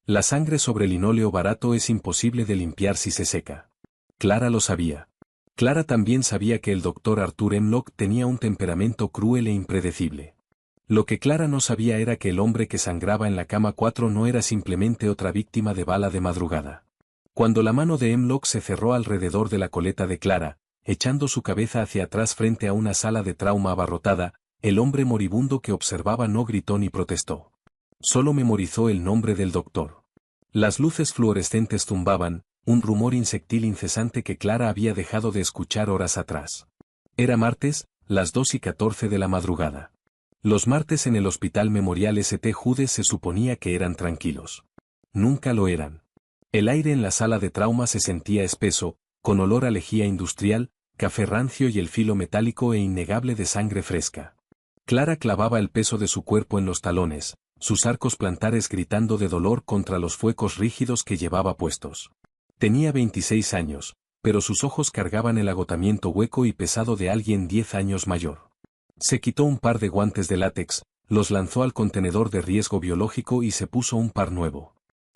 La sangre sobre linóleo barato es imposible de limpiar si se seca. Clara lo sabía. Clara también sabía que el doctor Arthur Hemlock tenía un temperamento cruel e impredecible. Lo que Clara no sabía era que el hombre que sangraba en la cama 4 no era simplemente otra víctima de bala de madrugada. Cuando la mano de Hemlock se cerró alrededor de la coleta de Clara, echando su cabeza hacia atrás frente a una sala de trauma abarrotada, el hombre moribundo que observaba no gritó ni protestó. Solo memorizó el nombre del doctor. Las luces fluorescentes zumbaban, un rumor insectil incesante que Clara había dejado de escuchar horas atrás. Era martes, las 2:14 de la madrugada. Los martes en el Hospital Memorial St. Jude se suponía que eran tranquilos. Nunca lo eran. El aire en la sala de trauma se sentía espeso, con olor a lejía industrial, café rancio y el filo metálico e innegable de sangre fresca. Clara clavaba el peso de su cuerpo en los talones, sus arcos plantares gritando de dolor contra los fuecos rígidos que llevaba puestos. Tenía 26 años, pero sus ojos cargaban el agotamiento hueco y pesado de alguien 10 años mayor. Se quitó un par de guantes de látex, los lanzó al contenedor de riesgo biológico y se puso un par nuevo.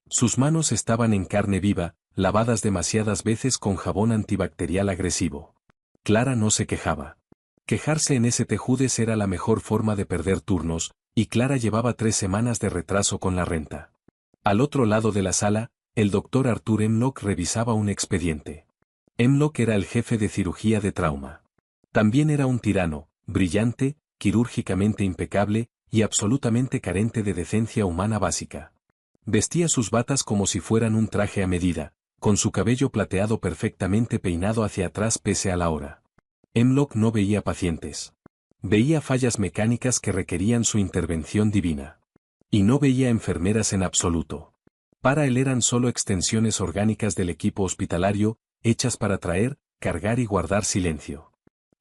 Sus manos estaban en carne viva, lavadas demasiadas veces con jabón antibacterial agresivo. Clara no se quejaba. Quejarse en St. Jude era la mejor forma de perder turnos, y Clara llevaba 3 semanas de retraso con la renta. Al otro lado de la sala, el doctor Arthur Hemlock revisaba un expediente. Hemlock era el jefe de cirugía de trauma. También era un tirano, brillante, quirúrgicamente impecable, y absolutamente carente de decencia humana básica. Vestía sus batas como si fueran un traje a medida, con su cabello plateado perfectamente peinado hacia atrás pese a la hora. Hemlock no veía pacientes. Veía fallas mecánicas que requerían su intervención divina. Y no veía enfermeras en absoluto. Para él eran solo extensiones orgánicas del equipo hospitalario, hechas para traer, cargar y guardar silencio.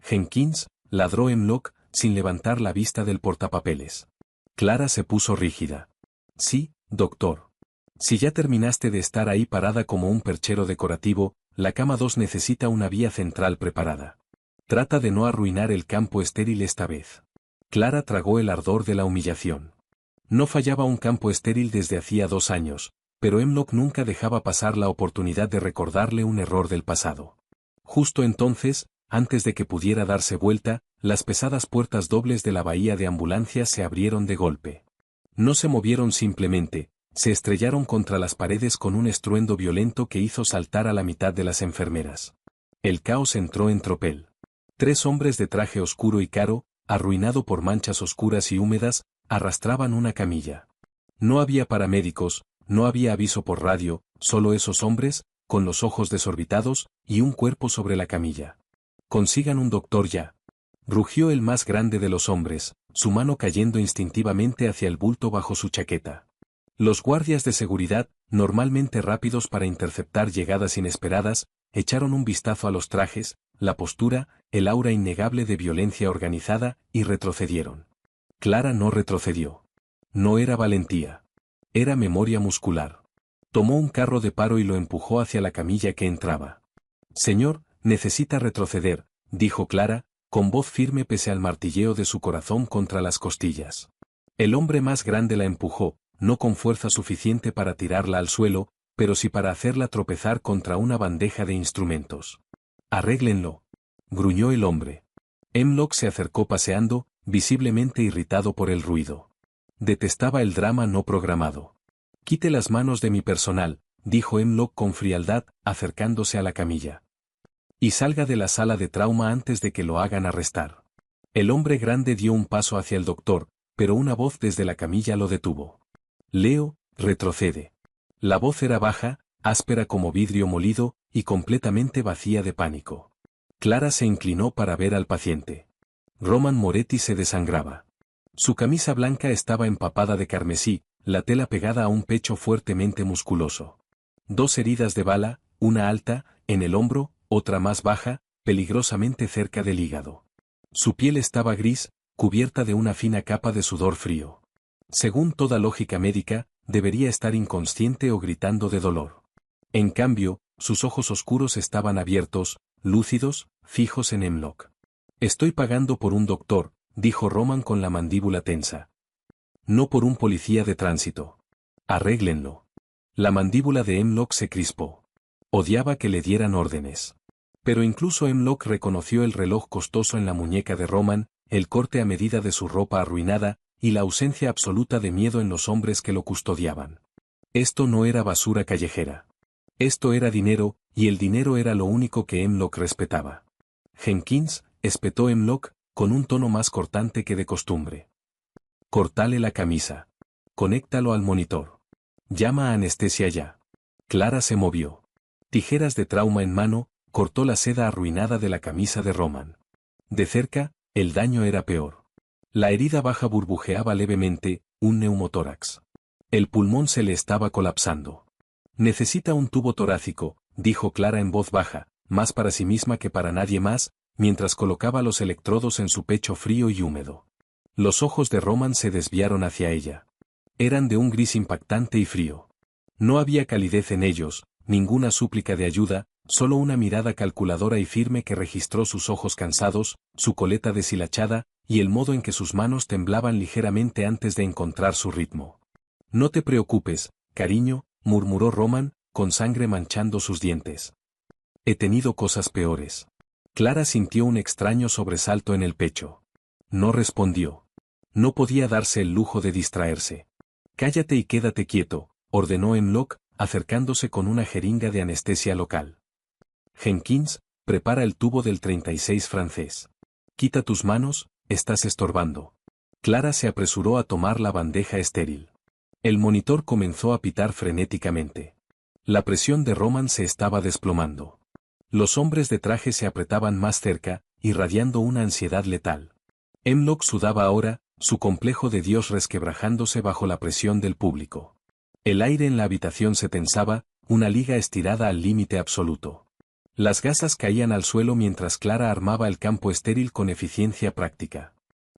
Jenkins, ladró Hemlock, sin levantar la vista del portapapeles. Clara se puso rígida. Sí, doctor. Si ya terminaste de estar ahí parada como un perchero decorativo, la cama 2 necesita una vía central preparada. Trata de no arruinar el campo estéril esta vez. Clara tragó el ardor de la humillación. No fallaba un campo estéril desde hacía 2 años, pero Hemlock nunca dejaba pasar la oportunidad de recordarle un error del pasado. Justo entonces, antes de que pudiera darse vuelta, las pesadas puertas dobles de la bahía de ambulancias se abrieron de golpe. No se movieron simplemente, se estrellaron contra las paredes con un estruendo violento que hizo saltar a la mitad de las enfermeras. El caos entró en tropel. 3 hombres de traje oscuro y caro, arruinado por manchas oscuras y húmedas, arrastraban una camilla. No había paramédicos, no había aviso por radio, solo esos hombres, con los ojos desorbitados, y un cuerpo sobre la camilla. Consigan un doctor ya. Rugió el más grande de los hombres, su mano cayendo instintivamente hacia el bulto bajo su chaqueta. Los guardias de seguridad, normalmente rápidos para interceptar llegadas inesperadas, echaron un vistazo a los trajes, la postura, el aura innegable de violencia organizada, y retrocedieron. Clara no retrocedió. No era valentía. Era memoria muscular. Tomó un carro de paro y lo empujó hacia la camilla que entraba. Señor, necesita retroceder, dijo Clara, con voz firme pese al martilleo de su corazón contra las costillas. El hombre más grande la empujó, no con fuerza suficiente para tirarla al suelo, pero sí para hacerla tropezar contra una bandeja de instrumentos. Arréglenlo, gruñó el hombre. Hemlock se acercó paseando, visiblemente irritado por el ruido. Detestaba el drama no programado. Quite las manos de mi personal, dijo Hemlock con frialdad, acercándose a la camilla. Y salga de la sala de trauma antes de que lo hagan arrestar. El hombre grande dio un paso hacia el doctor, pero una voz desde la camilla lo detuvo. Leo, retrocede. La voz era baja, áspera como vidrio molido, y completamente vacía de pánico. Clara se inclinó para ver al paciente. Roman Moretti se desangraba. Su camisa blanca estaba empapada de carmesí, la tela pegada a un pecho fuertemente musculoso. 2 heridas de bala, una alta, en el hombro, otra más baja, peligrosamente cerca del hígado. Su piel estaba gris, cubierta de una fina capa de sudor frío. Según toda lógica médica, debería estar inconsciente o gritando de dolor. En cambio, sus ojos oscuros estaban abiertos, lúcidos, fijos en Hemlock. Estoy pagando por un doctor, dijo Roman con la mandíbula tensa. No por un policía de tránsito. Arréglenlo. La mandíbula de Hemlock se crispó. Odiaba que le dieran órdenes. Pero incluso Hemlock reconoció el reloj costoso en la muñeca de Roman, el corte a medida de su ropa arruinada, y la ausencia absoluta de miedo en los hombres que lo custodiaban. Esto no era basura callejera. Esto era dinero, y el dinero era lo único que Hemlock respetaba. Jenkins, espetó Hemlock, con un tono más cortante que de costumbre. Cortale la camisa. Conéctalo al monitor. Llama a anestesia ya. Clara se movió. Tijeras de trauma en mano, cortó la seda arruinada de la camisa de Roman. De cerca, el daño era peor. La herida baja burbujeaba levemente, un neumotórax. El pulmón se le estaba colapsando. Necesita un tubo torácico, dijo Clara en voz baja, más para sí misma que para nadie más, mientras colocaba los electrodos en su pecho frío y húmedo. Los ojos de Roman se desviaron hacia ella. Eran de un gris impactante y frío. No había calidez en ellos, ninguna súplica de ayuda, solo una mirada calculadora y firme que registró sus ojos cansados, su coleta deshilachada, y el modo en que sus manos temblaban ligeramente antes de encontrar su ritmo. No te preocupes, cariño, murmuró Roman, con sangre manchando sus dientes. He tenido cosas peores. Clara sintió un extraño sobresalto en el pecho. No respondió. No podía darse el lujo de distraerse. Cállate y quédate quieto, ordenó Hemlock, acercándose con una jeringa de anestesia local. Jenkins, prepara el tubo del 36 francés. Quita tus manos, estás estorbando. Clara se apresuró a tomar la bandeja estéril. El monitor comenzó a pitar frenéticamente. La presión de Roman se estaba desplomando. Los hombres de traje se apretaban más cerca, irradiando una ansiedad letal. Hemlock sudaba ahora, su complejo de Dios resquebrajándose bajo la presión del público. El aire en la habitación se tensaba, una liga estirada al límite absoluto. Las gasas caían al suelo mientras Clara armaba el campo estéril con eficiencia práctica.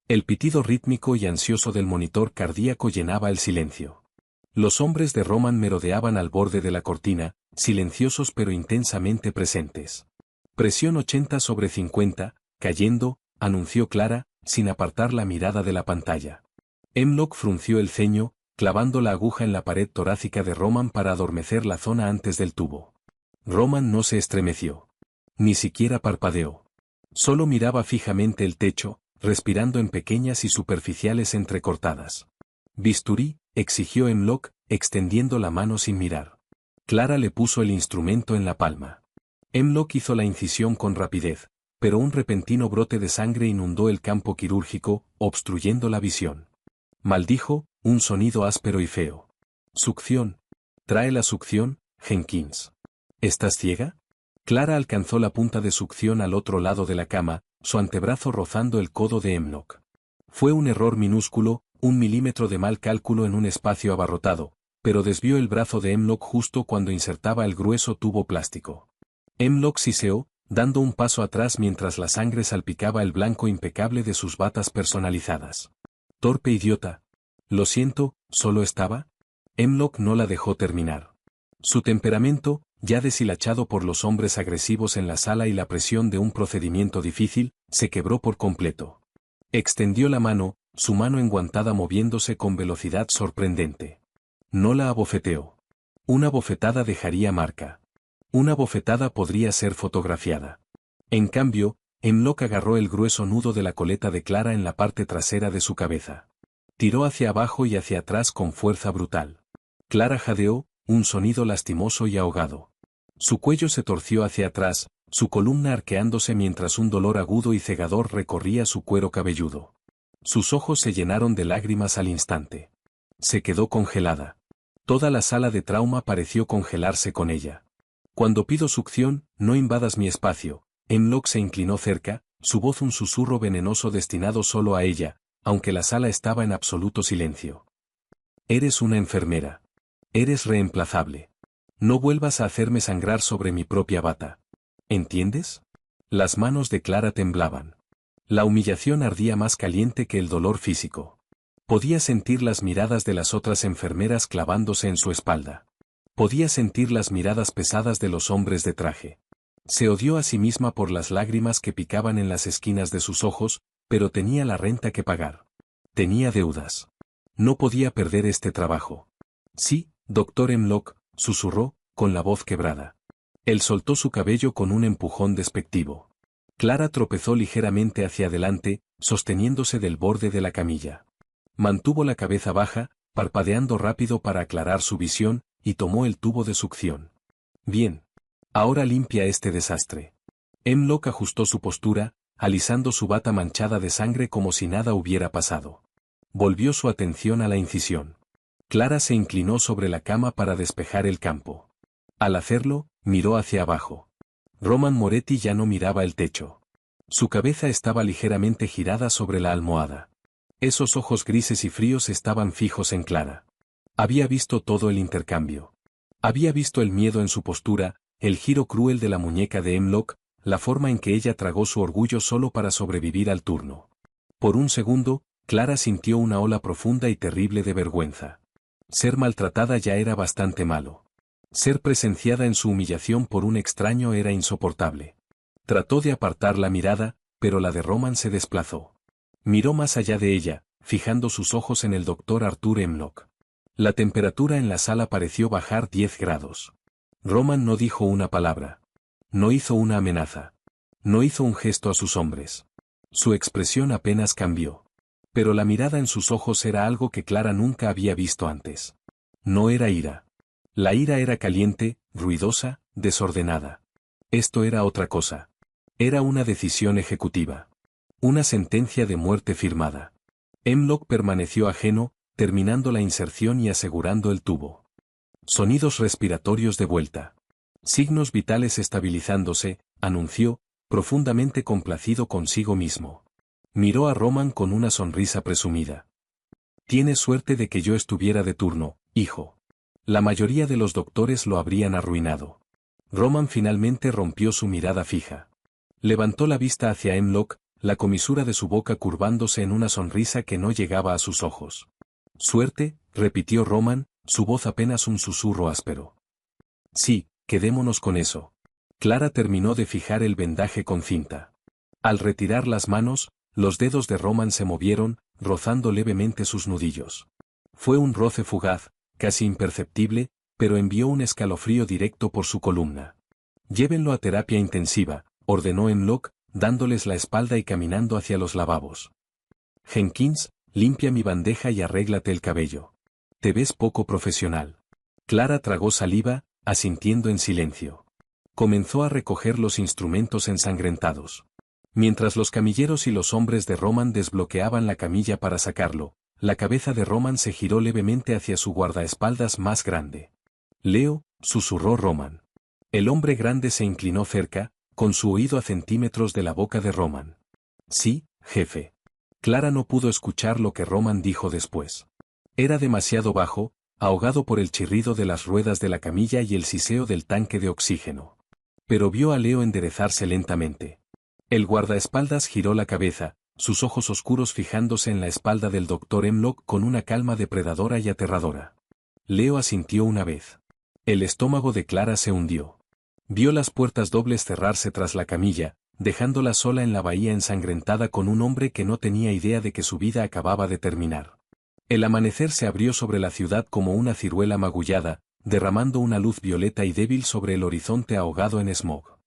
El pitido rítmico y ansioso del monitor cardíaco llenaba el silencio. Los hombres de Roman merodeaban al borde de la cortina, silenciosos pero intensamente presentes. Presión 80/50, cayendo, anunció Clara, sin apartar la mirada de la pantalla. Hemlock frunció el ceño, clavando la aguja en la pared torácica de Roman para adormecer la zona antes del tubo. Roman no se estremeció. Ni siquiera parpadeó. Solo miraba fijamente el techo, respirando en pequeñas y superficiales entrecortadas. Bisturí, exigió Hemlock, extendiendo la mano sin mirar. Clara le puso el instrumento en la palma. Hemlock hizo la incisión con rapidez, pero un repentino brote de sangre inundó el campo quirúrgico, obstruyendo la visión. Maldijo, un sonido áspero y feo. Succión. Trae la succión, Jenkins. ¿Estás ciega? Clara alcanzó la punta de succión al otro lado de la cama, su antebrazo rozando el codo de Hemlock. Fue un error minúsculo, 1 milímetro de mal cálculo en un espacio abarrotado, pero desvió el brazo de Hemlock justo cuando insertaba el grueso tubo plástico. Hemlock siseó, dando un paso atrás mientras la sangre salpicaba el blanco impecable de sus batas personalizadas. Torpe idiota. Lo siento, ¿solo estaba? Hemlock no la dejó terminar. Su temperamento, ya deshilachado por los hombres agresivos en la sala y la presión de un procedimiento difícil, se quebró por completo. Extendió la mano, su mano enguantada moviéndose con velocidad sorprendente. No la abofeteó. Una bofetada dejaría marca. Una bofetada podría ser fotografiada. En cambio, Hemlock agarró el grueso nudo de la coleta de Clara en la parte trasera de su cabeza. Tiró hacia abajo y hacia atrás con fuerza brutal. Clara jadeó, un sonido lastimoso y ahogado. Su cuello se torció hacia atrás, su columna arqueándose mientras un dolor agudo y cegador recorría su cuero cabelludo. Sus ojos se llenaron de lágrimas al instante. Se quedó congelada. Toda la sala de trauma pareció congelarse con ella. Cuando pido succión, no invadas mi espacio. Hemlock se inclinó cerca, su voz un susurro venenoso destinado solo a ella, aunque la sala estaba en absoluto silencio. Eres una enfermera. Eres reemplazable. No vuelvas a hacerme sangrar sobre mi propia bata. ¿Entiendes? Las manos de Clara temblaban. La humillación ardía más caliente que el dolor físico. Podía sentir las miradas de las otras enfermeras clavándose en su espalda. Podía sentir las miradas pesadas de los hombres de traje. Se odió a sí misma por las lágrimas que picaban en las esquinas de sus ojos, pero tenía la renta que pagar. Tenía deudas. No podía perder este trabajo. Sí, doctor Hemlock, susurró, con la voz quebrada. Él soltó su cabello con un empujón despectivo. Clara tropezó ligeramente hacia adelante, sosteniéndose del borde de la camilla. Mantuvo la cabeza baja, parpadeando rápido para aclarar su visión, y tomó el tubo de succión. Bien. Ahora limpia este desastre. Hemlock ajustó su postura, alisando su bata manchada de sangre como si nada hubiera pasado. Volvió su atención a la incisión. Clara se inclinó sobre la cama para despejar el campo. Al hacerlo, miró hacia abajo. Roman Moretti ya no miraba el techo. Su cabeza estaba ligeramente girada sobre la almohada. Esos ojos grises y fríos estaban fijos en Clara. Había visto todo el intercambio. Había visto el miedo en su postura, el giro cruel de la muñeca de Hemlock, la forma en que ella tragó su orgullo solo para sobrevivir al turno. Por un segundo, Clara sintió una ola profunda y terrible de vergüenza. Ser maltratada ya era bastante malo. Ser presenciada en su humillación por un extraño era insoportable. Trató de apartar la mirada, pero la de Roman se desplazó. Miró más allá de ella, fijando sus ojos en el doctor Arthur Hemlock. La temperatura en la sala pareció bajar 10 grados. Roman no dijo una palabra. No hizo una amenaza. No hizo un gesto a sus hombres. Su expresión apenas cambió. Pero la mirada en sus ojos era algo que Clara nunca había visto antes. No era ira. La ira era caliente, ruidosa, desordenada. Esto era otra cosa. Era una decisión ejecutiva. Una sentencia de muerte firmada. Hemlock permaneció ajeno, terminando la inserción y asegurando el tubo. Sonidos respiratorios de vuelta. Signos vitales estabilizándose, anunció, profundamente complacido consigo mismo. Miró a Roman con una sonrisa presumida. Tienes suerte de que yo estuviera de turno, hijo. La mayoría de los doctores lo habrían arruinado. Roman finalmente rompió su mirada fija. Levantó la vista hacia Hemlock, la comisura de su boca curvándose en una sonrisa que no llegaba a sus ojos. Suerte, repitió Roman, su voz apenas un susurro áspero. Sí, quedémonos con eso. Clara terminó de fijar el vendaje con cinta. Al retirar las manos, los dedos de Roman se movieron, rozando levemente sus nudillos. Fue un roce fugaz, casi imperceptible, pero envió un escalofrío directo por su columna. Llévenlo a terapia intensiva, ordenó Hemlock, dándoles la espalda y caminando hacia los lavabos. Jenkins, limpia mi bandeja y arréglate el cabello. Te ves poco profesional. Clara tragó saliva, asintiendo en silencio. Comenzó a recoger los instrumentos ensangrentados. Mientras los camilleros y los hombres de Roman desbloqueaban la camilla para sacarlo, la cabeza de Roman se giró levemente hacia su guardaespaldas más grande. Leo, susurró Roman. El hombre grande se inclinó cerca, con su oído a centímetros de la boca de Roman. Sí, jefe. Clara no pudo escuchar lo que Roman dijo después. Era demasiado bajo, ahogado por el chirrido de las ruedas de la camilla y el siseo del tanque de oxígeno. Pero vio a Leo enderezarse lentamente. El guardaespaldas giró la cabeza, sus ojos oscuros fijándose en la espalda del doctor Hemlock con una calma depredadora y aterradora. Leo asintió una vez. El estómago de Clara se hundió. Vio las puertas dobles cerrarse tras la camilla, dejándola sola en la bahía ensangrentada con un hombre que no tenía idea de que su vida acababa de terminar. El amanecer se abrió sobre la ciudad como una ciruela magullada, derramando una luz violeta y débil sobre el horizonte ahogado en smog.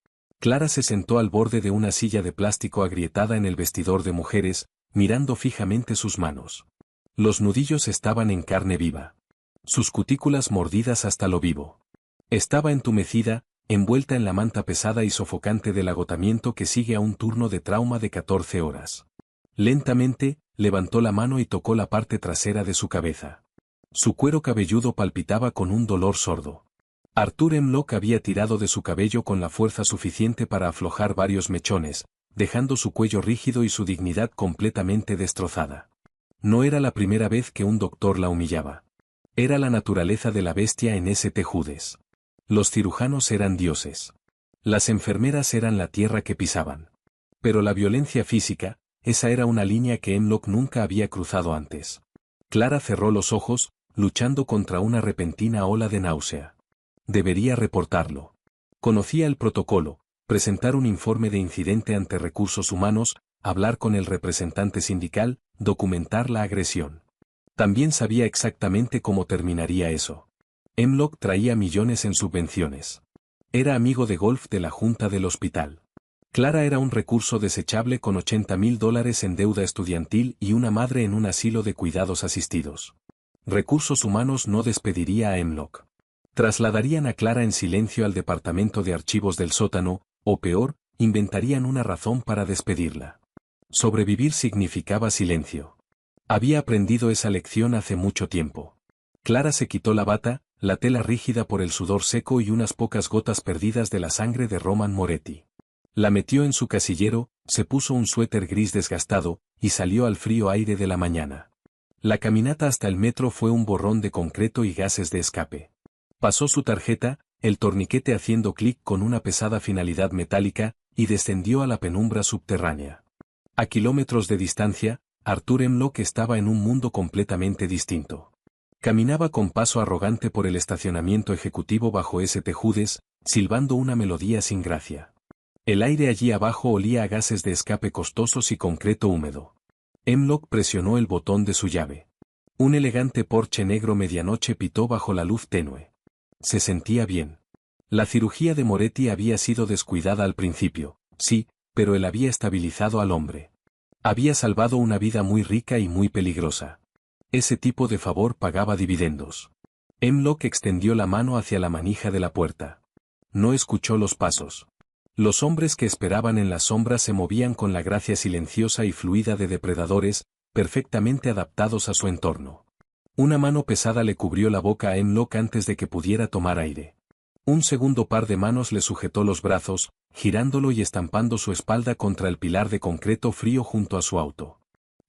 Clara se sentó al borde de una silla de plástico agrietada en el vestidor de mujeres, mirando fijamente sus manos. Los nudillos estaban en carne viva. Sus cutículas mordidas hasta lo vivo. Estaba entumecida, envuelta en la manta pesada y sofocante del agotamiento que sigue a un turno de trauma de 14 horas. Lentamente, levantó la mano y tocó la parte trasera de su cabeza. Su cuero cabelludo palpitaba con un dolor sordo. Arthur Hemlock había tirado de su cabello con la fuerza suficiente para aflojar varios mechones, dejando su cuello rígido y su dignidad completamente destrozada. No era la primera vez que un doctor la humillaba. Era la naturaleza de la bestia en St. Judes. Los cirujanos eran dioses. Las enfermeras eran la tierra que pisaban. Pero la violencia física, esa era una línea que Hemlock nunca había cruzado antes. Clara cerró los ojos, luchando contra una repentina ola de náusea. Debería reportarlo. Conocía el protocolo, presentar un informe de incidente ante recursos humanos, hablar con el representante sindical, documentar la agresión. También sabía exactamente cómo terminaría eso. Hemlock traía millones en subvenciones. Era amigo de golf de la junta del hospital. Clara era un recurso desechable con $80.000 en deuda estudiantil y una madre en un asilo de cuidados asistidos. Recursos Humanos no despediría a Hemlock. Trasladarían a Clara en silencio al departamento de archivos del sótano, o peor, inventarían una razón para despedirla. Sobrevivir significaba silencio. Había aprendido esa lección hace mucho tiempo. Clara se quitó la bata, la tela rígida por el sudor seco y unas pocas gotas perdidas de la sangre de Roman Moretti. La metió en su casillero, se puso un suéter gris desgastado, y salió al frío aire de la mañana. La caminata hasta el metro fue un borrón de concreto y gases de escape. Pasó su tarjeta, el torniquete haciendo clic con una pesada finalidad metálica, y descendió a la penumbra subterránea. A kilómetros de distancia, Arthur Hemlock estaba en un mundo completamente distinto. Caminaba con paso arrogante por el estacionamiento ejecutivo bajo St. Jude's, silbando una melodía sin gracia. El aire allí abajo olía a gases de escape costosos y concreto húmedo. Hemlock presionó el botón de su llave. Un elegante Porsche negro medianoche pitó bajo la luz tenue. Se sentía bien. La cirugía de Moretti había sido descuidada al principio, sí, pero él había estabilizado al hombre. Había salvado una vida muy rica y muy peligrosa. Ese tipo de favor pagaba dividendos. Hemlock extendió la mano hacia la manija de la puerta. No escuchó los pasos. Los hombres que esperaban en las sombras se movían con la gracia silenciosa y fluida de depredadores, perfectamente adaptados a su entorno. Una mano pesada le cubrió la boca a Hemlock antes de que pudiera tomar aire. Un segundo par de manos le sujetó los brazos, girándolo y estampando su espalda contra el pilar de concreto frío junto a su auto.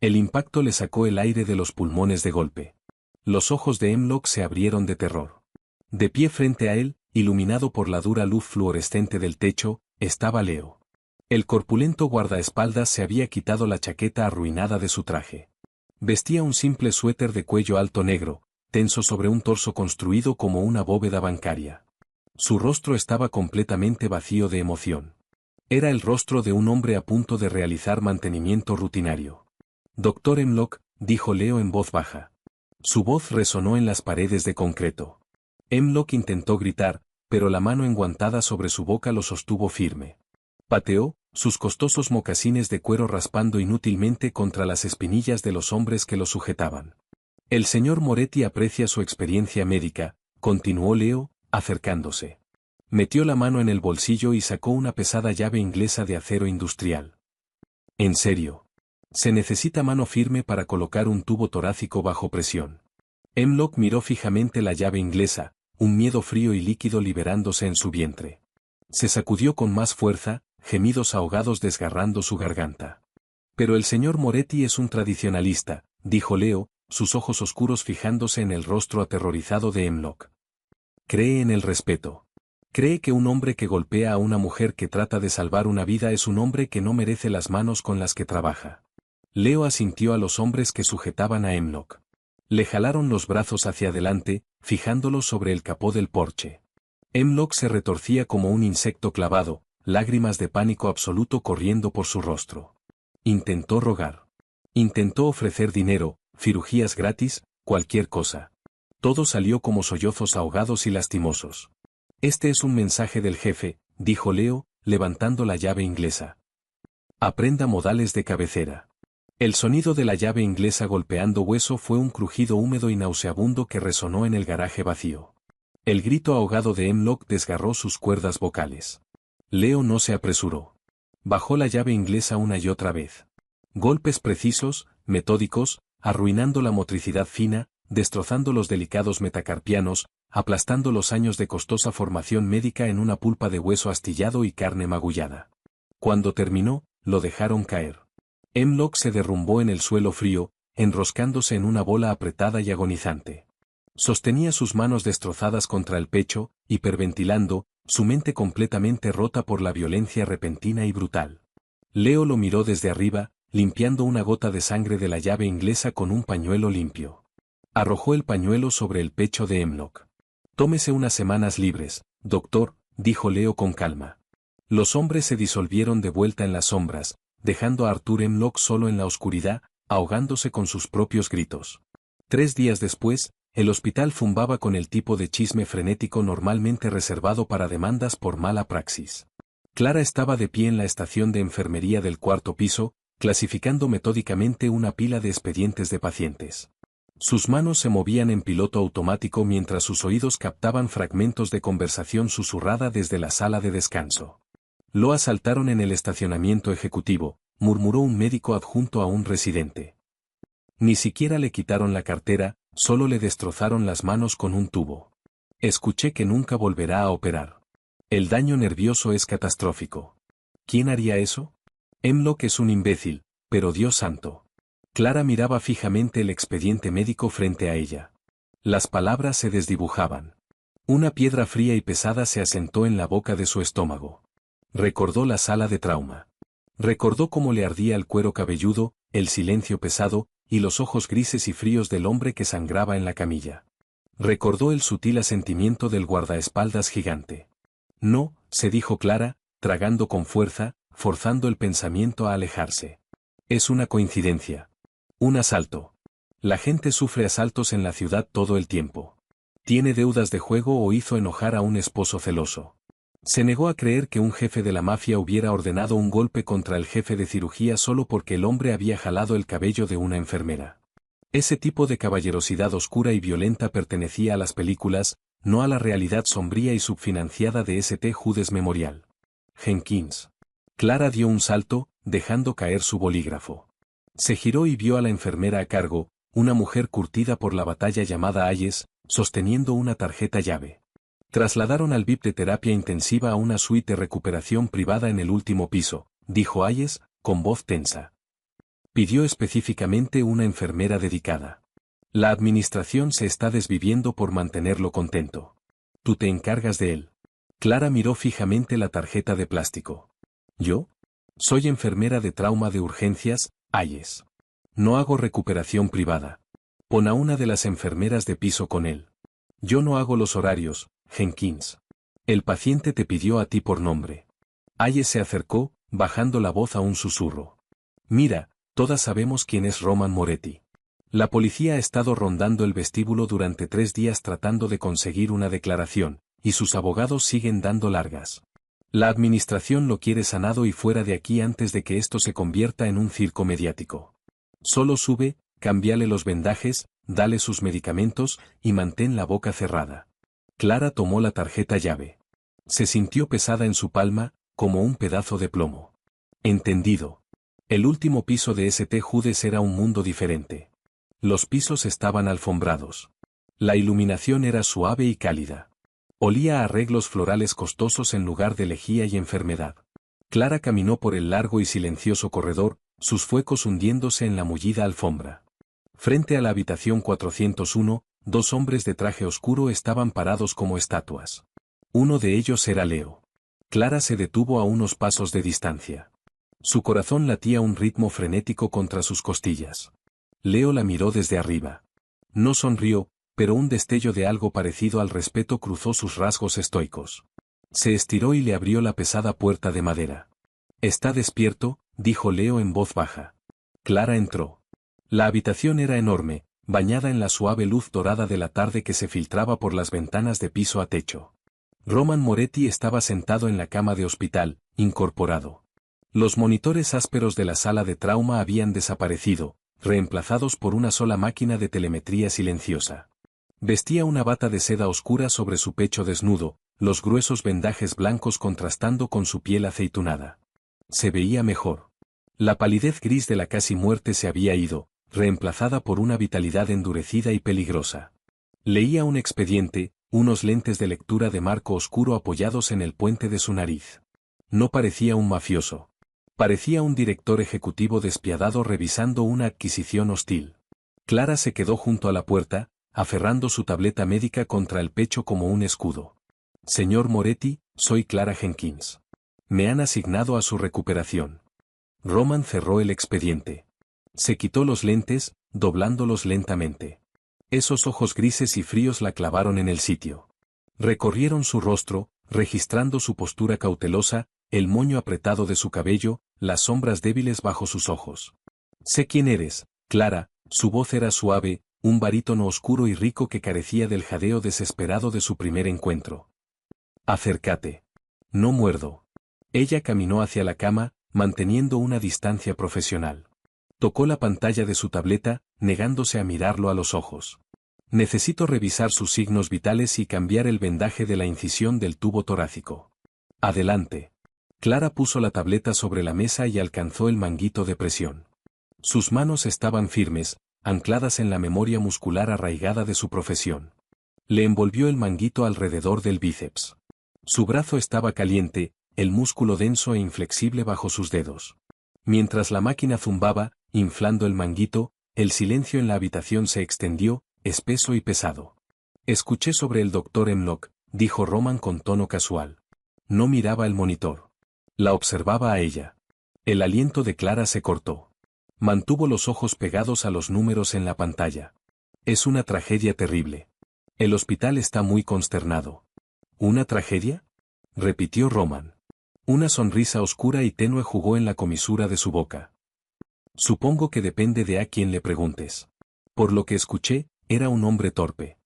El impacto le sacó el aire de los pulmones de golpe. Los ojos de Hemlock se abrieron de terror. De pie frente a él, iluminado por la dura luz fluorescente del techo, estaba Leo. El corpulento guardaespaldas se había quitado la chaqueta arruinada de su traje. Vestía un simple suéter de cuello alto negro, tenso sobre un torso construido como una bóveda bancaria. Su rostro estaba completamente vacío de emoción. Era el rostro de un hombre a punto de realizar mantenimiento rutinario. «Doctor Hemlock», dijo Leo en voz baja. Su voz resonó en las paredes de concreto. Hemlock intentó gritar, pero la mano enguantada sobre su boca lo sostuvo firme. Pateó, sus costosos mocasines de cuero raspando inútilmente contra las espinillas de los hombres que lo sujetaban. «El señor Moretti aprecia su experiencia médica», continuó Leo, acercándose. Metió la mano en el bolsillo y sacó una pesada llave inglesa de acero industrial. «¿En serio? Se necesita mano firme para colocar un tubo torácico bajo presión». Hemlock miró fijamente la llave inglesa, un miedo frío y líquido liberándose en su vientre. Se sacudió con más fuerza, gemidos ahogados desgarrando su garganta. «Pero el señor Moretti es un tradicionalista», dijo Leo, sus ojos oscuros fijándose en el rostro aterrorizado de Hemlock. «Cree en el respeto. Cree que un hombre que golpea a una mujer que trata de salvar una vida es un hombre que no merece las manos con las que trabaja». Leo asintió a los hombres que sujetaban a Hemlock. Le jalaron los brazos hacia adelante, fijándolos sobre el capó del Porsche. Hemlock se retorcía como un insecto clavado, lágrimas de pánico absoluto corriendo por su rostro. Intentó rogar. Intentó ofrecer dinero, cirugías gratis, cualquier cosa. Todo salió como sollozos ahogados y lastimosos. «Este es un mensaje del jefe», dijo Leo, levantando la llave inglesa. «Aprenda modales de cabecera». El sonido de la llave inglesa golpeando hueso fue un crujido húmedo y nauseabundo que resonó en el garaje vacío. El grito ahogado de Hemlock desgarró sus cuerdas vocales. Leo no se apresuró. Bajó la llave inglesa una y otra vez. Golpes precisos, metódicos, arruinando la motricidad fina, destrozando los delicados metacarpianos, aplastando los años de costosa formación médica en una pulpa de hueso astillado y carne magullada. Cuando terminó, lo dejaron caer. Hemlock se derrumbó en el suelo frío, enroscándose en una bola apretada y agonizante. Sostenía sus manos destrozadas contra el pecho, hiperventilando, su mente completamente rota por la violencia repentina y brutal. Leo lo miró desde arriba, limpiando una gota de sangre de la llave inglesa con un pañuelo limpio. Arrojó el pañuelo sobre el pecho de Hemlock. «Tómese unas semanas libres, doctor», dijo Leo con calma. Los hombres se disolvieron de vuelta en las sombras, dejando a Arthur Hemlock solo en la oscuridad, ahogándose con sus propios gritos. 3 días después, El hospital zumbaba con el tipo de chisme frenético normalmente reservado para demandas por mala praxis. Clara estaba de pie en la estación de enfermería del cuarto piso, clasificando metódicamente una pila de expedientes de pacientes. Sus manos se movían en piloto automático mientras sus oídos captaban fragmentos de conversación susurrada desde la sala de descanso. Lo asaltaron en el estacionamiento ejecutivo, murmuró un médico adjunto a un residente. Ni siquiera le quitaron la cartera, solo le destrozaron las manos con un tubo. Escuché que nunca volverá a operar. El daño nervioso es catastrófico. ¿Quién haría eso? Hemlock es un imbécil, pero Dios santo. Clara miraba fijamente el expediente médico frente a ella. Las palabras se desdibujaban. Una piedra fría y pesada se asentó en la boca de su estómago. Recordó la sala de trauma. Recordó cómo le ardía el cuero cabelludo, el silencio pesado, y los ojos grises y fríos del hombre que sangraba en la camilla. Recordó el sutil asentimiento del guardaespaldas gigante. No, se dijo Clara, tragando con fuerza, forzando el pensamiento a alejarse. Es una coincidencia. Un asalto. La gente sufre asaltos en la ciudad todo el tiempo. Tiene deudas de juego o hizo enojar a un esposo celoso. Se negó a creer que un jefe de la mafia hubiera ordenado un golpe contra el jefe de cirugía solo porque el hombre había jalado el cabello de una enfermera. Ese tipo de caballerosidad oscura y violenta pertenecía a las películas, no a la realidad sombría y subfinanciada de St. Jude's Memorial. Jenkins. Clara dio un salto, dejando caer su bolígrafo. Se giró y vio a la enfermera a cargo, una mujer curtida por la batalla llamada Hayes, sosteniendo una tarjeta llave. Trasladaron al VIP de terapia intensiva a una suite de recuperación privada en el último piso, dijo Hayes, con voz tensa. Pidió específicamente una enfermera dedicada. La administración se está desviviendo por mantenerlo contento. Tú te encargas de él. Clara miró fijamente la tarjeta de plástico. ¿Yo? Soy enfermera de trauma de urgencias, Hayes. No hago recuperación privada. Pon a una de las enfermeras de piso con él. Yo no hago los horarios, Jenkins. El paciente te pidió a ti por nombre. Hayes se acercó, bajando la voz a un susurro. Mira, todas sabemos quién es Roman Moretti. La policía ha estado rondando el vestíbulo durante 3 días tratando de conseguir una declaración, y sus abogados siguen dando largas. La administración lo quiere sanado y fuera de aquí antes de que esto se convierta en un circo mediático. Solo sube, cámbiale los vendajes, dale sus medicamentos, y mantén la boca cerrada. Clara tomó la tarjeta llave. Se sintió pesada en su palma, como un pedazo de plomo. Entendido. El último piso de St. Jude's era un mundo diferente. Los pisos estaban alfombrados. La iluminación era suave y cálida. Olía a arreglos florales costosos en lugar de lejía y enfermedad. Clara caminó por el largo y silencioso corredor, sus fuecos hundiéndose en la mullida alfombra. Frente a la habitación 401, 2 hombres de traje oscuro estaban parados como estatuas. Uno de ellos era Leo. Clara se detuvo a unos pasos de distancia. Su corazón latía a un ritmo frenético contra sus costillas. Leo la miró desde arriba. No sonrió, pero un destello de algo parecido al respeto cruzó sus rasgos estoicos. Se estiró y le abrió la pesada puerta de madera. «Está despierto», dijo Leo en voz baja. Clara entró. La habitación era enorme, bañada en la suave luz dorada de la tarde que se filtraba por las ventanas de piso a techo. Roman Moretti estaba sentado en la cama de hospital, incorporado. Los monitores ásperos de la sala de trauma habían desaparecido, reemplazados por una sola máquina de telemetría silenciosa. Vestía una bata de seda oscura sobre su pecho desnudo, los gruesos vendajes blancos contrastando con su piel aceitunada. Se veía mejor. La palidez gris de la casi muerte se había ido, reemplazada por una vitalidad endurecida y peligrosa. Leía un expediente, unos lentes de lectura de marco oscuro apoyados en el puente de su nariz. No parecía un mafioso. Parecía un director ejecutivo despiadado revisando una adquisición hostil. Clara se quedó junto a la puerta, aferrando su tableta médica contra el pecho como un escudo. «Señor Moretti, soy Clara Jenkins. Me han asignado a su recuperación». Roman cerró el expediente. Se quitó los lentes, doblándolos lentamente. Esos ojos grises y fríos la clavaron en el sitio. Recorrieron su rostro, registrando su postura cautelosa, el moño apretado de su cabello, las sombras débiles bajo sus ojos. «Sé quién eres, Clara», su voz era suave, un barítono oscuro y rico que carecía del jadeo desesperado de su primer encuentro. Acércate. No muerdo. Ella caminó hacia la cama, manteniendo una distancia profesional. Tocó la pantalla de su tableta, negándose a mirarlo a los ojos. Necesito revisar sus signos vitales y cambiar el vendaje de la incisión del tubo torácico. Adelante. Clara puso la tableta sobre la mesa y alcanzó el manguito de presión. Sus manos estaban firmes, ancladas en la memoria muscular arraigada de su profesión. Le envolvió el manguito alrededor del bíceps. Su brazo estaba caliente, el músculo denso e inflexible bajo sus dedos. Mientras la máquina zumbaba, inflando el manguito, el silencio en la habitación se extendió, espeso y pesado. Escuché sobre el Dr. Hemlock, dijo Roman con tono casual. No miraba el monitor. La observaba a ella. El aliento de Clara se cortó. Mantuvo los ojos pegados a los números en la pantalla. Es una tragedia terrible. El hospital está muy consternado. ¿Una tragedia? Repitió Roman. Una sonrisa oscura y tenue jugó en la comisura de su boca. Supongo que depende de a quién le preguntes. Por lo que escuché, era un hombre torpe.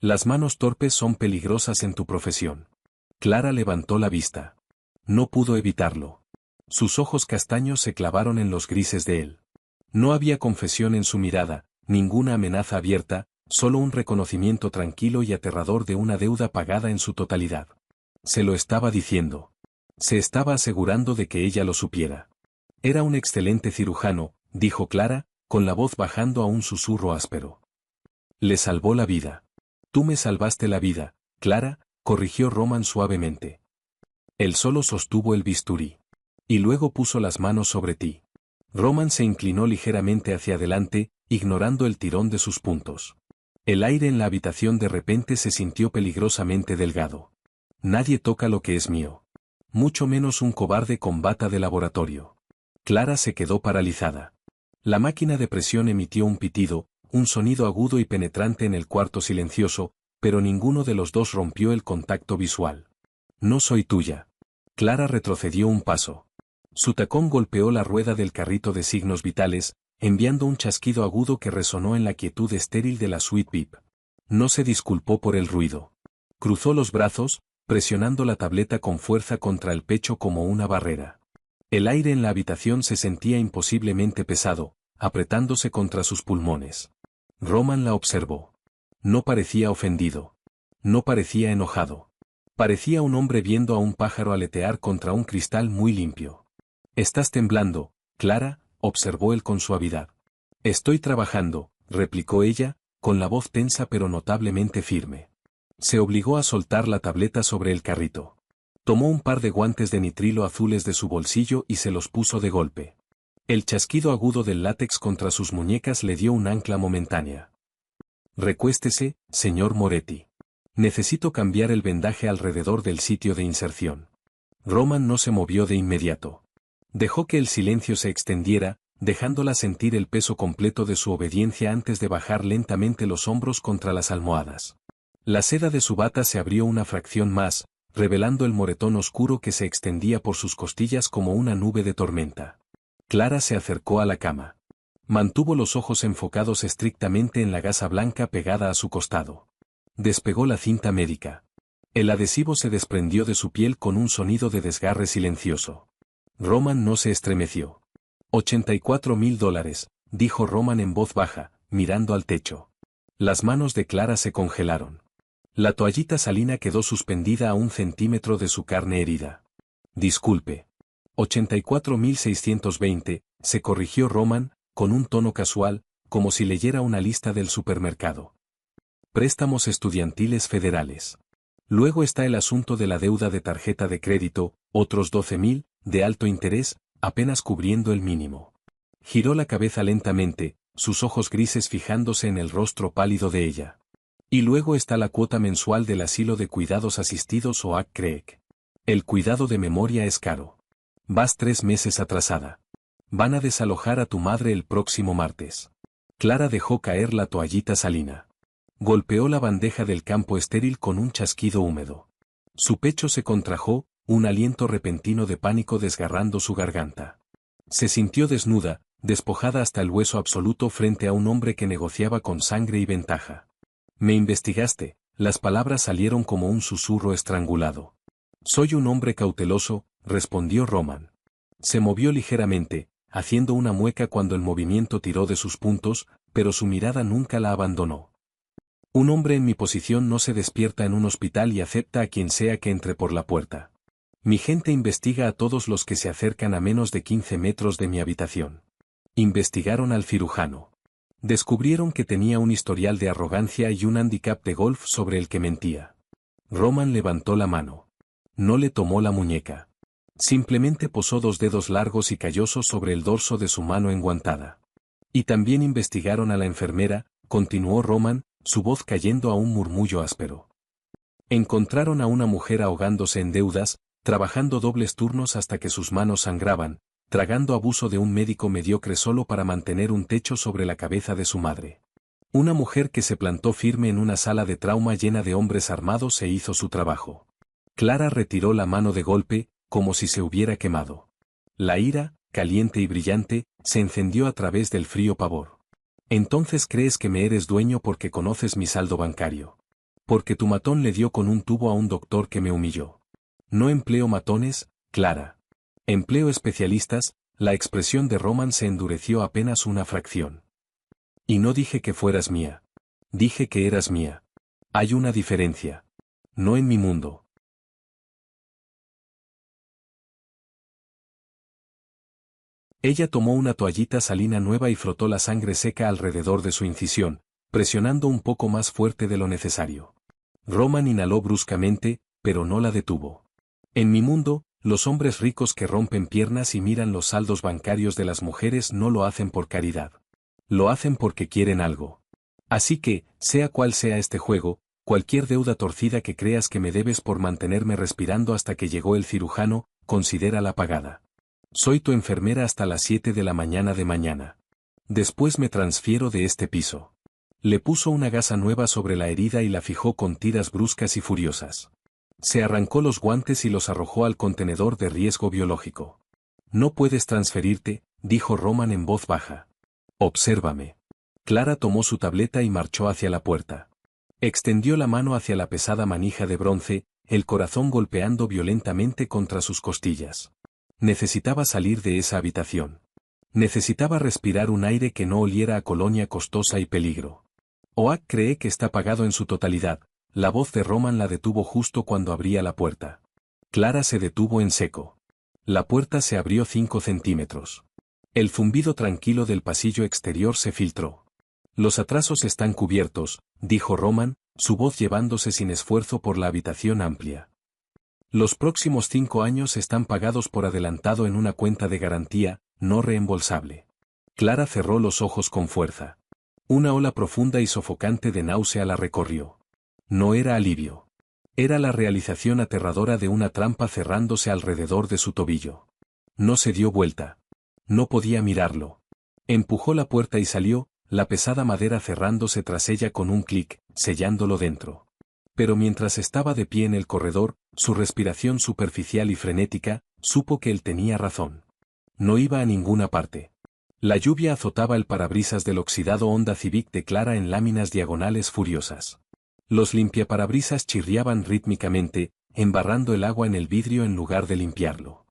Las manos torpes son peligrosas en tu profesión. Clara levantó la vista. No pudo evitarlo. Sus ojos castaños se clavaron en los grises de él. No había confesión en su mirada, ninguna amenaza abierta, solo un reconocimiento tranquilo y aterrador de una deuda pagada en su totalidad. Se lo estaba diciendo. Se estaba asegurando de que ella lo supiera. Era un excelente cirujano, dijo Clara, con la voz bajando a un susurro áspero. Le salvó la vida. Tú me salvaste la vida, Clara, corrigió Roman suavemente. Él solo sostuvo el bisturí. Y luego puso las manos sobre ti. Roman se inclinó ligeramente hacia adelante, ignorando el tirón de sus puntos. El aire en la habitación de repente se sintió peligrosamente delgado. Nadie toca lo que es mío. Mucho menos un cobarde con bata de laboratorio. Clara se quedó paralizada. La máquina de presión emitió un pitido, un sonido agudo y penetrante en el cuarto silencioso, pero ninguno de los dos rompió el contacto visual. No soy tuya. Clara retrocedió un paso. Su tacón golpeó la rueda del carrito de signos vitales, enviando un chasquido agudo que resonó en la quietud estéril de la suite VIP. No se disculpó por el ruido. Cruzó los brazos, presionando la tableta con fuerza contra el pecho como una barrera. El aire en la habitación se sentía imposiblemente pesado, apretándose contra sus pulmones. Roman la observó. No parecía ofendido. No parecía enojado. Parecía un hombre viendo a un pájaro aletear contra un cristal muy limpio. «Estás temblando, Clara», observó él con suavidad. «Estoy trabajando», replicó ella, con la voz tensa pero notablemente firme. Se obligó a soltar la tableta sobre el carrito. Tomó un par de guantes de nitrilo azules de su bolsillo y se los puso de golpe. El chasquido agudo del látex contra sus muñecas le dio un ancla momentánea. «Recuéstese, señor Moretti. Necesito cambiar el vendaje alrededor del sitio de inserción». Roman no se movió de inmediato. Dejó que el silencio se extendiera, dejándola sentir el peso completo de su obediencia antes de bajar lentamente los hombros contra las almohadas. La seda de su bata se abrió una fracción más, revelando el moretón oscuro que se extendía por sus costillas como una nube de tormenta. Clara se acercó a la cama. Mantuvo los ojos enfocados estrictamente en la gasa blanca pegada a su costado. Despegó la cinta médica. El adhesivo se desprendió de su piel con un sonido de desgarre silencioso. Roman no se estremeció. $84.000, dijo Roman en voz baja, mirando al techo. Las manos de Clara se congelaron. La toallita salina quedó suspendida a 1 centímetro de su carne herida. Disculpe. 84.620, se corrigió Roman, con un tono casual, como si leyera una lista del supermercado. Préstamos estudiantiles federales. Luego está el asunto de la deuda de tarjeta de crédito, otros 12.000, de alto interés, apenas cubriendo el mínimo. Giró la cabeza lentamente, sus ojos grises fijándose en el rostro pálido de ella. Y luego está la cuota mensual del asilo de cuidados asistidos o ACCREEC. El cuidado de memoria es caro. Vas 3 meses atrasada. Van a desalojar a tu madre el próximo martes. Clara dejó caer la toallita salina. Golpeó la bandeja del campo estéril con un chasquido húmedo. Su pecho se contrajo, un aliento repentino de pánico desgarrando su garganta. Se sintió desnuda, despojada hasta el hueso absoluto frente a un hombre que negociaba con sangre y ventaja. Me investigaste, las palabras salieron como un susurro estrangulado. Soy un hombre cauteloso, respondió Roman. Se movió ligeramente, haciendo una mueca cuando el movimiento tiró de sus puntos, pero su mirada nunca la abandonó. Un hombre en mi posición no se despierta en un hospital y acepta a quien sea que entre por la puerta. Mi gente investiga a todos los que se acercan a menos de 15 metros de mi habitación. Investigaron al cirujano. Descubrieron que tenía un historial de arrogancia y un hándicap de golf sobre el que mentía. Roman levantó la mano. No le tomó la muñeca. Simplemente posó 2 dedos largos y callosos sobre el dorso de su mano enguantada. Y también investigaron a la enfermera, continuó Roman, su voz cayendo a un murmullo áspero. Encontraron a una mujer ahogándose en deudas, trabajando dobles turnos hasta que sus manos sangraban, tragando abuso de un médico mediocre solo para mantener un techo sobre la cabeza de su madre. Una mujer que se plantó firme en una sala de trauma llena de hombres armados e hizo su trabajo. Clara retiró la mano de golpe, como si se hubiera quemado. La ira, caliente y brillante, se encendió a través del frío pavor. Entonces crees que me eres dueño porque conoces mi saldo bancario. Porque tu matón le dio con un tubo a un doctor que me humilló. No empleo matones, Clara. Empleo especialistas. La expresión de Roman se endureció apenas una fracción. Y no dije que fueras mía. Dije que eras mía. Hay una diferencia. No en mi mundo. Ella tomó una toallita salina nueva y frotó la sangre seca alrededor de su incisión, presionando un poco más fuerte de lo necesario. Roman inhaló bruscamente, pero no la detuvo. En mi mundo, los hombres ricos que rompen piernas y miran los saldos bancarios de las mujeres no lo hacen por caridad. Lo hacen porque quieren algo. Así que, sea cual sea este juego, cualquier deuda torcida que creas que me debes por mantenerme respirando hasta que llegó el cirujano, considérala pagada. Soy tu enfermera hasta las 7 de la mañana de mañana. Después me transfiero de este piso. Le puso una gasa nueva sobre la herida y la fijó con tiras bruscas y furiosas. Se arrancó los guantes y los arrojó al contenedor de riesgo biológico. No puedes transferirte, dijo Roman en voz baja. Obsérvame. Clara tomó su tableta y marchó hacia la puerta. Extendió la mano hacia la pesada manija de bronce, el corazón golpeando violentamente contra sus costillas. Necesitaba salir de esa habitación. Necesitaba respirar un aire que no oliera a colonia costosa y peligro. Oak cree que está pagado en su totalidad. La voz de Roman la detuvo justo cuando abría la puerta. Clara se detuvo en seco. La puerta se abrió 5 centímetros. El zumbido tranquilo del pasillo exterior se filtró. Los atrasos están cubiertos, dijo Roman, su voz llevándose sin esfuerzo por la habitación amplia. Los próximos 5 años están pagados por adelantado en una cuenta de garantía, no reembolsable. Clara cerró los ojos con fuerza. Una ola profunda y sofocante de náusea la recorrió. No era alivio. Era la realización aterradora de una trampa cerrándose alrededor de su tobillo. No se dio vuelta. No podía mirarlo. Empujó la puerta y salió, la pesada madera cerrándose tras ella con un clic, sellándolo dentro. Pero mientras estaba de pie en el corredor, su respiración superficial y frenética, supo que él tenía razón. No iba a ninguna parte. La lluvia azotaba el parabrisas del oxidado Honda Civic de Clara en láminas diagonales furiosas. Los limpiaparabrisas chirriaban rítmicamente, embarrando el agua en el vidrio en lugar de limpiarlo.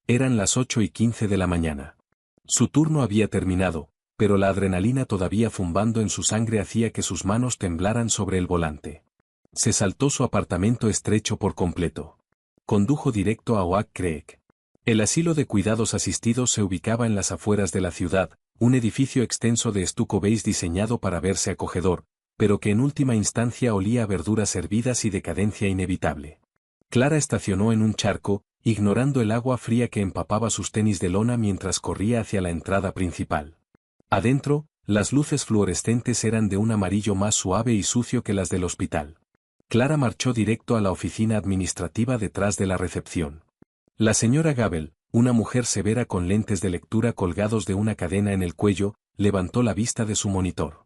Eran las 8:15 de la mañana. Su turno había terminado, pero la adrenalina todavía zumbando en su sangre hacía que sus manos temblaran sobre el volante. Se saltó su apartamento estrecho por completo. Condujo directo a Oak Creek. El asilo de cuidados asistidos se ubicaba en las afueras de la ciudad, un edificio extenso de estuco beige diseñado para verse acogedor, pero que en última instancia olía a verduras hervidas y decadencia inevitable. Clara estacionó en un charco, ignorando el agua fría que empapaba sus tenis de lona mientras corría hacia la entrada principal. Adentro, las luces fluorescentes eran de un amarillo más suave y sucio que las del hospital. Clara marchó directo a la oficina administrativa detrás de la recepción. La señora Gabel, una mujer severa con lentes de lectura colgados de una cadena en el cuello, levantó la vista de su monitor.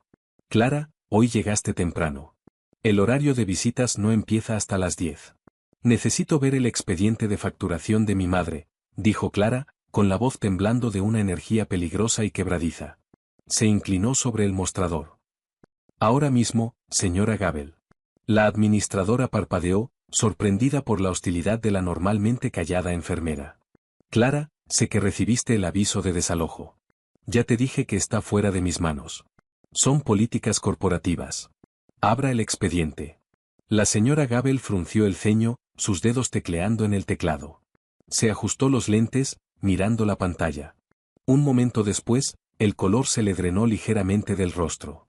Clara, hoy llegaste temprano. El horario de visitas no empieza hasta las 10. Necesito ver el expediente de facturación de mi madre, dijo Clara, con la voz temblando de una energía peligrosa y quebradiza. Se inclinó sobre el mostrador. Ahora mismo, señora Gabel. La administradora parpadeó, sorprendida por la hostilidad de la normalmente callada enfermera. Clara, sé que recibiste el aviso de desalojo. Ya te dije que está fuera de mis manos. Son políticas corporativas. Abra el expediente. La señora Gabel frunció el ceño, sus dedos tecleando en el teclado. Se ajustó los lentes, mirando la pantalla. Un momento después, el color se le drenó ligeramente del rostro.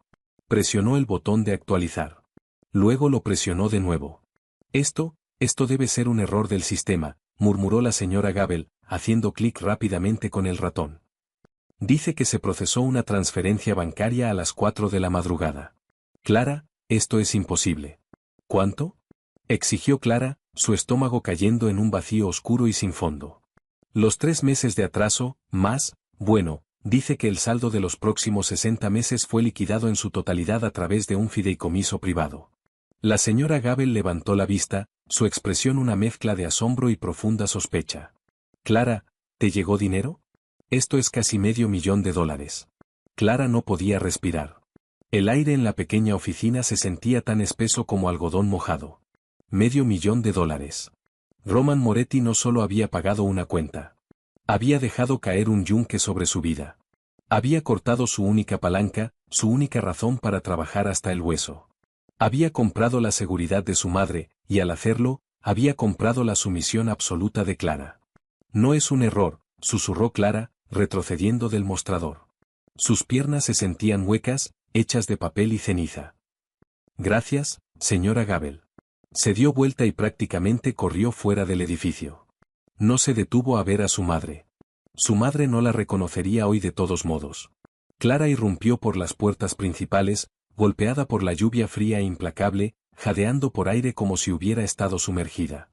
Presionó el botón de actualizar. Luego lo presionó de nuevo. Esto debe ser un error del sistema, murmuró la señora Gabel, haciendo clic rápidamente con el ratón. Dice que se procesó una transferencia bancaria a las 4 de la madrugada. Clara, esto es imposible. ¿Cuánto? Exigió Clara, su estómago cayendo en un vacío oscuro y sin fondo. Los 3 meses de atraso, más, bueno, dice que el saldo de los próximos 60 meses fue liquidado en su totalidad a través de un fideicomiso privado. La señora Gabel levantó la vista, su expresión una mezcla de asombro y profunda sospecha. Clara, ¿te llegó dinero? Esto es casi $500,000. Clara no podía respirar. El aire en la pequeña oficina se sentía tan espeso como algodón mojado. $500,000. Roman Moretti no solo había pagado una cuenta. Había dejado caer un yunque sobre su vida. Había cortado su única palanca, su única razón para trabajar hasta el hueso. Había comprado la seguridad de su madre, y al hacerlo, había comprado la sumisión absoluta de Clara. No es un error, susurró Clara, retrocediendo del mostrador. Sus piernas se sentían huecas, hechas de papel y ceniza. Gracias, señora Gabel. Se dio vuelta y prácticamente corrió fuera del edificio. No se detuvo a ver a su madre. Su madre no la reconocería hoy de todos modos. Clara irrumpió por las puertas principales, golpeada por la lluvia fría e implacable, jadeando por aire como si hubiera estado sumergida.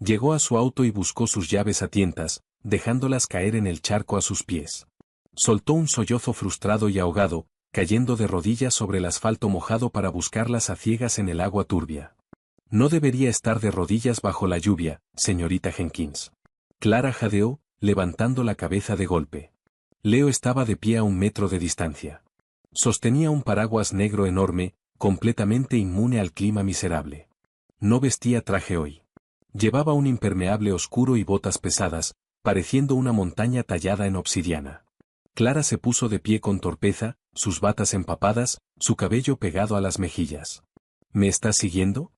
Llegó a su auto y buscó sus llaves a tientas, dejándolas caer en el charco a sus pies. Soltó un sollozo frustrado y ahogado, cayendo de rodillas sobre el asfalto mojado para buscarlas a ciegas en el agua turbia. No debería estar de rodillas bajo la lluvia, señorita Jenkins. Clara jadeó, levantando la cabeza de golpe. Leo estaba de pie a 1 metro de distancia. Sostenía un paraguas negro enorme, completamente inmune al clima miserable. No vestía traje hoy. Llevaba un impermeable oscuro y botas pesadas, pareciendo una montaña tallada en obsidiana. Clara se puso de pie con torpeza, sus batas empapadas, su cabello pegado a las mejillas. ¿Me estás siguiendo?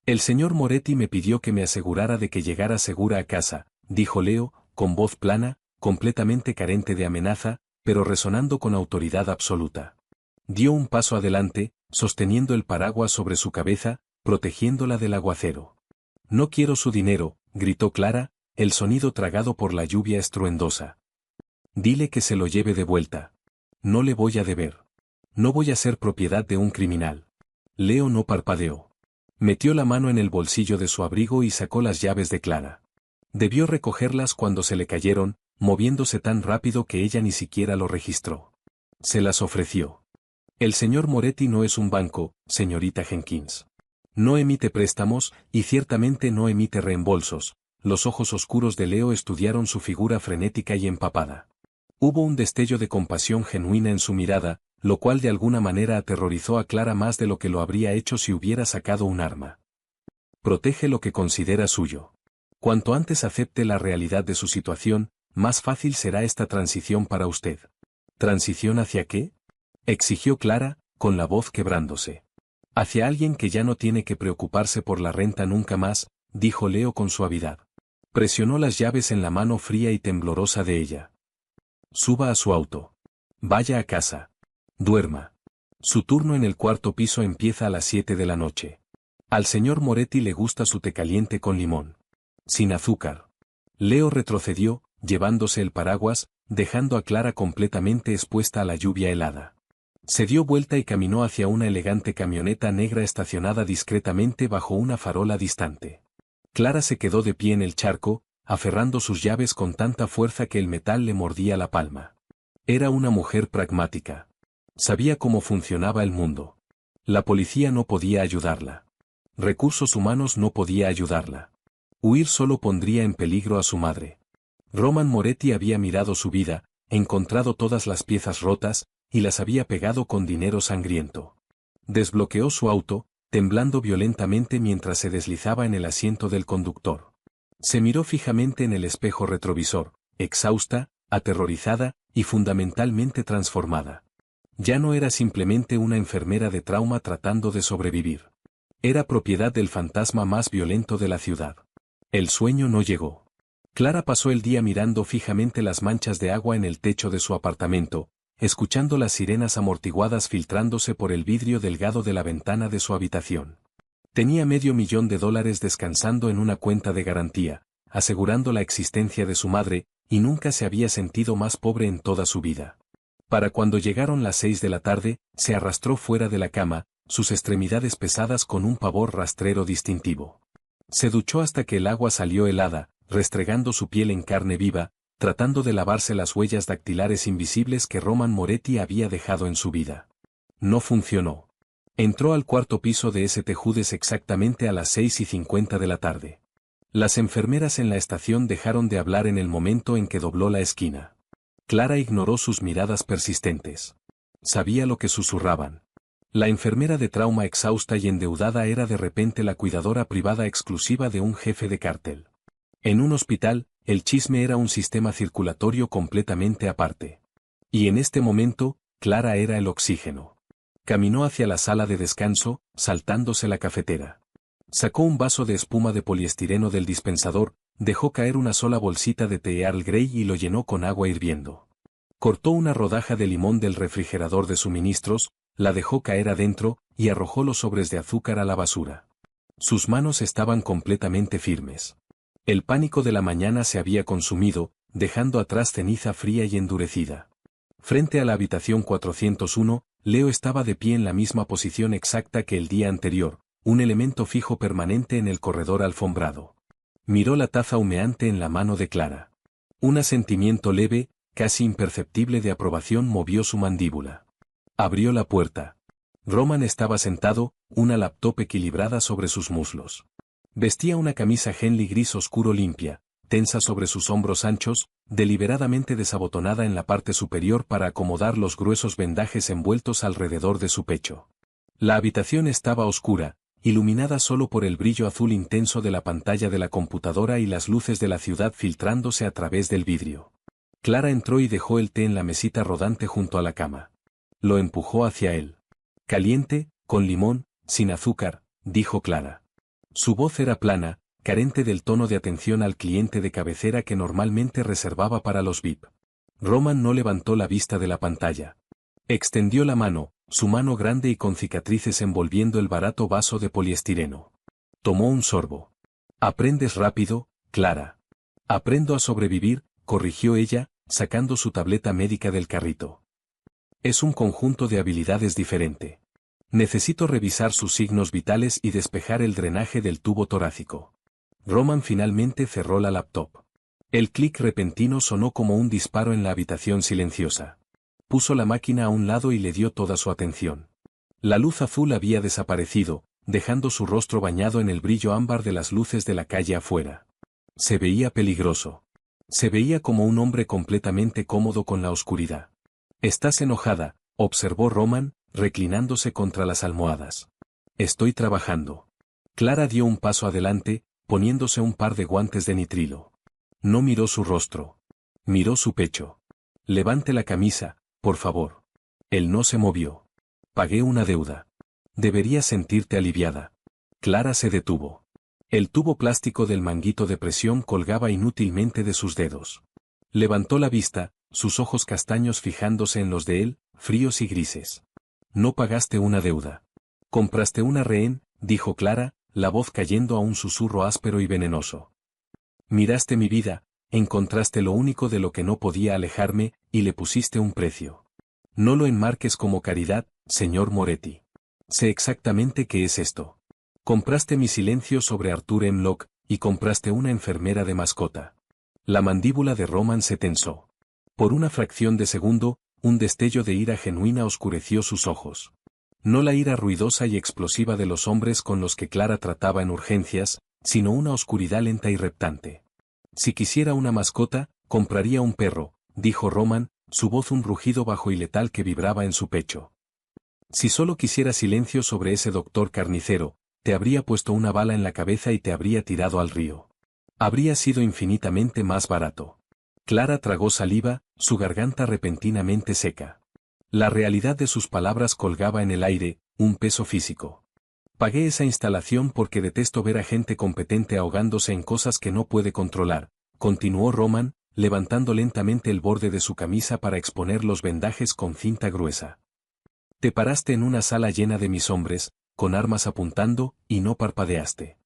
El señor Moretti me pidió que me asegurara de que llegara segura a casa, dijo Leo, con voz plana, completamente carente de amenaza, pero resonando con autoridad absoluta. Dio un paso adelante, sosteniendo el paraguas sobre su cabeza, protegiéndola del aguacero. No quiero su dinero, gritó Clara, el sonido tragado por la lluvia estruendosa. Dile que se lo lleve de vuelta. No le voy a deber. No voy a ser propiedad de un criminal. Leo no parpadeó. Metió la mano en el bolsillo de su abrigo y sacó las llaves de Clara. Debió recogerlas cuando se le cayeron, moviéndose tan rápido que ella ni siquiera lo registró. Se las ofreció. El señor Moretti no es un banco, señorita Jenkins. No emite préstamos, y ciertamente no emite reembolsos. Los ojos oscuros de Leo estudiaron su figura frenética y empapada. Hubo un destello de compasión genuina en su mirada, lo cual de alguna manera aterrorizó a Clara más de lo que lo habría hecho si hubiera sacado un arma. Protege lo que considera suyo. Cuanto antes acepte la realidad de su situación, más fácil será esta transición para usted. ¿Transición hacia qué? Exigió Clara, con la voz quebrándose. Hacia alguien que ya no tiene que preocuparse por la renta nunca más, dijo Leo con suavidad. Presionó las llaves en la mano fría y temblorosa de ella. Suba a su auto. Vaya a casa. Duerma. Su turno en el 4º piso empieza a las 7 de la noche. Al señor Moretti le gusta su té caliente con limón. Sin azúcar. Leo retrocedió, llevándose el paraguas, dejando a Clara completamente expuesta a la lluvia helada. Se dio vuelta y caminó hacia una elegante camioneta negra estacionada discretamente bajo una farola distante. Clara se quedó de pie en el charco, aferrando sus llaves con tanta fuerza que el metal le mordía la palma. Era una mujer pragmática. Sabía cómo funcionaba el mundo. La policía no podía ayudarla. Recursos humanos no podía ayudarla. Huir solo pondría en peligro a su madre. Roman Moretti había mirado su vida, encontrado todas las piezas rotas, y las había pegado con dinero sangriento. Desbloqueó su auto, temblando violentamente mientras se deslizaba en el asiento del conductor. Se miró fijamente en el espejo retrovisor, exhausta, aterrorizada, y fundamentalmente transformada. Ya no era simplemente una enfermera de trauma tratando de sobrevivir. Era propiedad del fantasma más violento de la ciudad. El sueño no llegó. Clara pasó el día mirando fijamente las manchas de agua en el techo de su apartamento, escuchando las sirenas amortiguadas filtrándose por el vidrio delgado de la ventana de su habitación. Tenía $500,000 descansando en una cuenta de garantía, asegurando la existencia de su madre, y nunca se había sentido más pobre en toda su vida. Para cuando llegaron las 6 de la tarde, se arrastró fuera de la cama, sus extremidades pesadas con un pavor rastrero distintivo. Se duchó hasta que el agua salió helada, restregando su piel en carne viva, tratando de lavarse las huellas dactilares invisibles que Roman Moretti había dejado en su vida. No funcionó. Entró al cuarto piso de St. Judes exactamente a las 6:50 de la tarde. Las enfermeras en la estación dejaron de hablar en el momento en que dobló la esquina. Clara ignoró sus miradas persistentes. Sabía lo que susurraban. La enfermera de trauma exhausta y endeudada era de repente la cuidadora privada exclusiva de un jefe de cártel. En un hospital, el chisme era un sistema circulatorio completamente aparte. Y en este momento, Clara era el oxígeno. Caminó hacia la sala de descanso, saltándose la cafetera. Sacó un vaso de espuma de poliestireno del dispensador, dejó caer una sola bolsita de té Earl Grey y lo llenó con agua hirviendo. Cortó una rodaja de limón del refrigerador de suministros, la dejó caer adentro, y arrojó los sobres de azúcar a la basura. Sus manos estaban completamente firmes. El pánico de la mañana se había consumido, dejando atrás ceniza fría y endurecida. Frente a la habitación 401, Leo estaba de pie en la misma posición exacta que el día anterior, un elemento fijo permanente en el corredor alfombrado. Miró la taza humeante en la mano de Clara. Un asentimiento leve, casi imperceptible de aprobación movió su mandíbula. Abrió la puerta. Roman estaba sentado, una laptop equilibrada sobre sus muslos. Vestía una camisa Henley gris oscuro limpia, tensa sobre sus hombros anchos, deliberadamente desabotonada en la parte superior para acomodar los gruesos vendajes envueltos alrededor de su pecho. La habitación estaba oscura, iluminada solo por el brillo azul intenso de la pantalla de la computadora y las luces de la ciudad filtrándose a través del vidrio. Clara entró y dejó el té en la mesita rodante junto a la cama. Lo empujó hacia él. Caliente, con limón, sin azúcar, dijo Clara. Su voz era plana, carente del tono de atención al cliente de cabecera que normalmente reservaba para los VIP. Roman no levantó la vista de la pantalla. Extendió la mano, su mano grande y con cicatrices envolviendo el barato vaso de poliestireno. Tomó un sorbo. «Aprendes rápido, Clara». «Aprendo a sobrevivir», corrigió ella, sacando su tableta médica del carrito. «Es un conjunto de habilidades diferente. Necesito revisar sus signos vitales y despejar el drenaje del tubo torácico». Roman finalmente cerró la laptop. El clic repentino sonó como un disparo en la habitación silenciosa. Puso la máquina a un lado y le dio toda su atención. La luz azul había desaparecido, dejando su rostro bañado en el brillo ámbar de las luces de la calle afuera. Se veía peligroso. Se veía como un hombre completamente cómodo con la oscuridad. «Estás enojada», observó Roman, reclinándose contra las almohadas. «Estoy trabajando». Clara dio un paso adelante, poniéndose un par de guantes de nitrilo. No miró su rostro. Miró su pecho. «Levante la camisa, por favor». Él no se movió. «Pagué una deuda. Deberías sentirte aliviada». Clara se detuvo. El tubo plástico del manguito de presión colgaba inútilmente de sus dedos. Levantó la vista, sus ojos castaños fijándose en los de él, fríos y grises. «No pagaste una deuda. Compraste una rehén», dijo Clara, la voz cayendo a un susurro áspero y venenoso. «Miraste mi vida, encontraste lo único de lo que no podía alejarme, y le pusiste un precio. No lo enmarques como caridad, señor Moretti. Sé exactamente qué es esto. Compraste mi silencio sobre Arthur M. Locke, y compraste una enfermera de mascota». La mandíbula de Roman se tensó. Por una fracción de segundo, un destello de ira genuina oscureció sus ojos. No la ira ruidosa y explosiva de los hombres con los que Clara trataba en urgencias, sino una oscuridad lenta y reptante. «Si quisiera una mascota», Compraría un perro, dijo Roman, su voz un rugido bajo y letal que vibraba en su pecho. Si solo quisiera silencio sobre ese doctor carnicero, te habría puesto una bala en la cabeza y te habría tirado al río. Habría sido infinitamente más barato. Clara tragó saliva, su garganta repentinamente seca. La realidad de sus palabras colgaba en el aire, un peso físico. Pagué esa instalación porque detesto ver a gente competente ahogándose en cosas que no puede controlar, continuó Roman, levantando lentamente el borde de su camisa para exponer los vendajes con cinta gruesa. Te paraste en una sala llena de mis hombres, con armas apuntando, y no parpadeaste.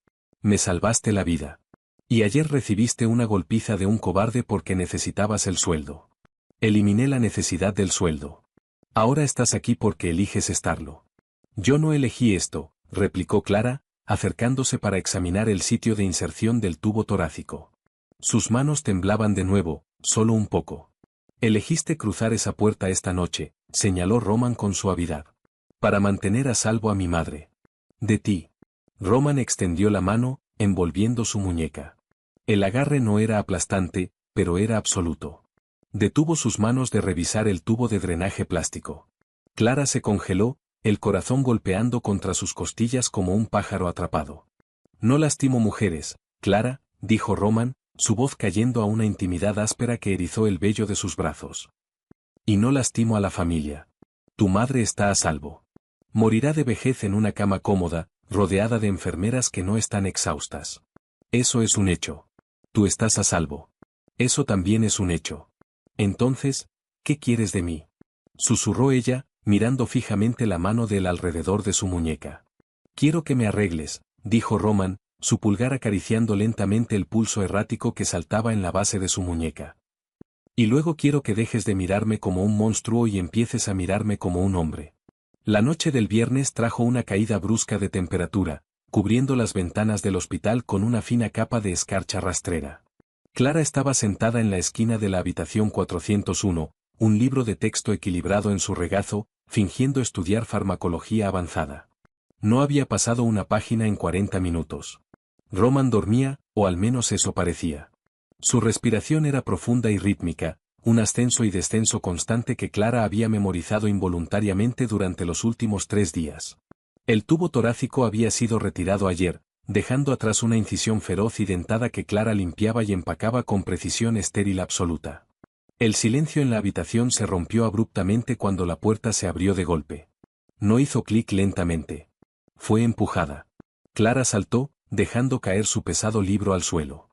Me salvaste la vida. Y ayer recibiste una golpiza de un cobarde porque necesitabas el sueldo. Eliminé la necesidad del sueldo. Ahora estás aquí porque eliges estarlo. Yo no elegí esto, replicó Clara, acercándose para examinar el sitio de inserción del tubo torácico. Sus manos temblaban de nuevo, solo un poco. Elegiste cruzar esa puerta esta noche, señaló Roman con suavidad. Para mantener a salvo a mi madre. De ti. Roman extendió la mano, envolviendo su muñeca. El agarre no era aplastante, pero era absoluto. Detuvo sus manos de revisar el tubo de drenaje plástico. Clara se congeló, el corazón golpeando contra sus costillas como un pájaro atrapado. No lastimo mujeres, Clara, dijo Roman, su voz cayendo a una intimidad áspera que erizó el vello de sus brazos. Y no lastimo a la familia. Tu madre está a salvo. Morirá de vejez en una cama cómoda, rodeada de enfermeras que no están exhaustas. Eso es un hecho. Tú estás a salvo. Eso también es un hecho. Entonces, ¿qué quieres de mí? Susurró ella, mirando fijamente la mano de él alrededor de su muñeca. Quiero que me arregles, dijo Roman, su pulgar acariciando lentamente el pulso errático que saltaba en la base de su muñeca. Y luego quiero que dejes de mirarme como un monstruo y empieces a mirarme como un hombre. La noche del viernes trajo una caída brusca de temperatura, cubriendo las ventanas del hospital con una fina capa de escarcha rastrera. Clara estaba sentada en la esquina de la habitación 401, un libro de texto equilibrado en su regazo, fingiendo estudiar farmacología avanzada. No había pasado una página en 40 minutos. Roman dormía, o al menos eso parecía. Su respiración era profunda y rítmica, un ascenso y descenso constante que Clara había memorizado involuntariamente durante los últimos 3 días. El tubo torácico había sido retirado ayer, dejando atrás una incisión feroz y dentada que Clara limpiaba y empacaba con precisión estéril absoluta. El silencio en la habitación se rompió abruptamente cuando la puerta se abrió de golpe. No hizo clic lentamente. Fue empujada. Clara saltó, dejando caer su pesado libro al suelo.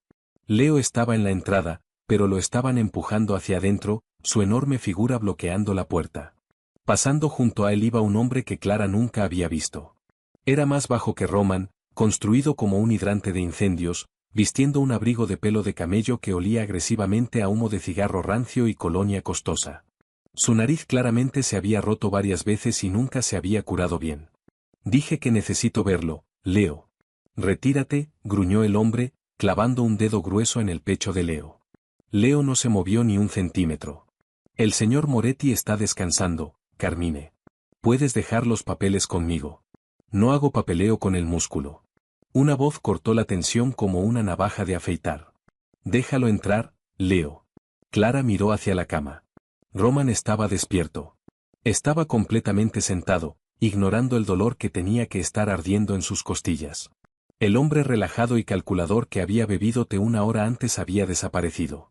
Leo estaba en la entrada, pero lo estaban empujando hacia adentro, su enorme figura bloqueando la puerta. Pasando junto a él iba un hombre que Clara nunca había visto. Era más bajo que Roman, construido como un hidrante de incendios, vistiendo un abrigo de pelo de camello que olía agresivamente a humo de cigarro rancio y colonia costosa. Su nariz claramente se había roto varias veces y nunca se había curado bien. Dije que necesito verlo, Leo. Retírate, gruñó el hombre, clavando un dedo grueso en el pecho de Leo. Leo no se movió ni un centímetro. El señor Moretti está descansando, Carmine. Puedes dejar los papeles conmigo. No hago papeleo con el músculo. Una voz cortó la tensión como una navaja de afeitar. Déjalo entrar, Leo. Clara miró hacia la cama. Roman estaba despierto. Estaba completamente sentado, ignorando el dolor que tenía que estar ardiendo en sus costillas. El hombre relajado y calculador que había bebido té una hora antes había desaparecido.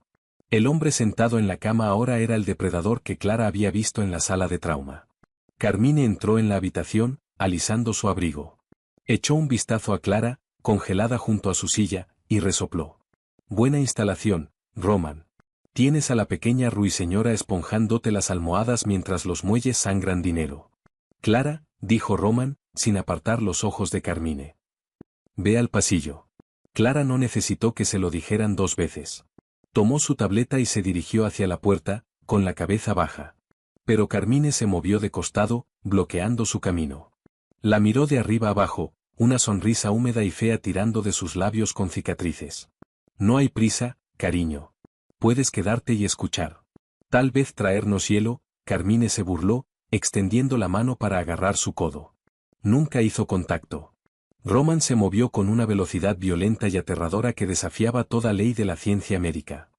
El hombre sentado en la cama ahora era el depredador que Clara había visto en la sala de trauma. Carmine entró en la habitación, alisando su abrigo. Echó un vistazo a Clara, congelada junto a su silla, y resopló. Buena instalación, Roman. Tienes a la pequeña ruiseñora esponjándote las almohadas mientras los muelles sangran dinero. Clara, dijo Roman, sin apartar los ojos de Carmine. Ve al pasillo. Clara no necesitó que se lo dijeran 2 veces. Tomó su tableta y se dirigió hacia la puerta, con la cabeza baja. Pero Carmine se movió de costado, bloqueando su camino. La miró de arriba abajo, una sonrisa húmeda y fea tirando de sus labios con cicatrices. No hay prisa, cariño. Puedes quedarte y escuchar. Tal vez traernos hielo, Carmine se burló, extendiendo la mano para agarrar su codo. Nunca hizo contacto. Roman se movió con una velocidad violenta y aterradora que desafiaba toda ley de la ciencia médica.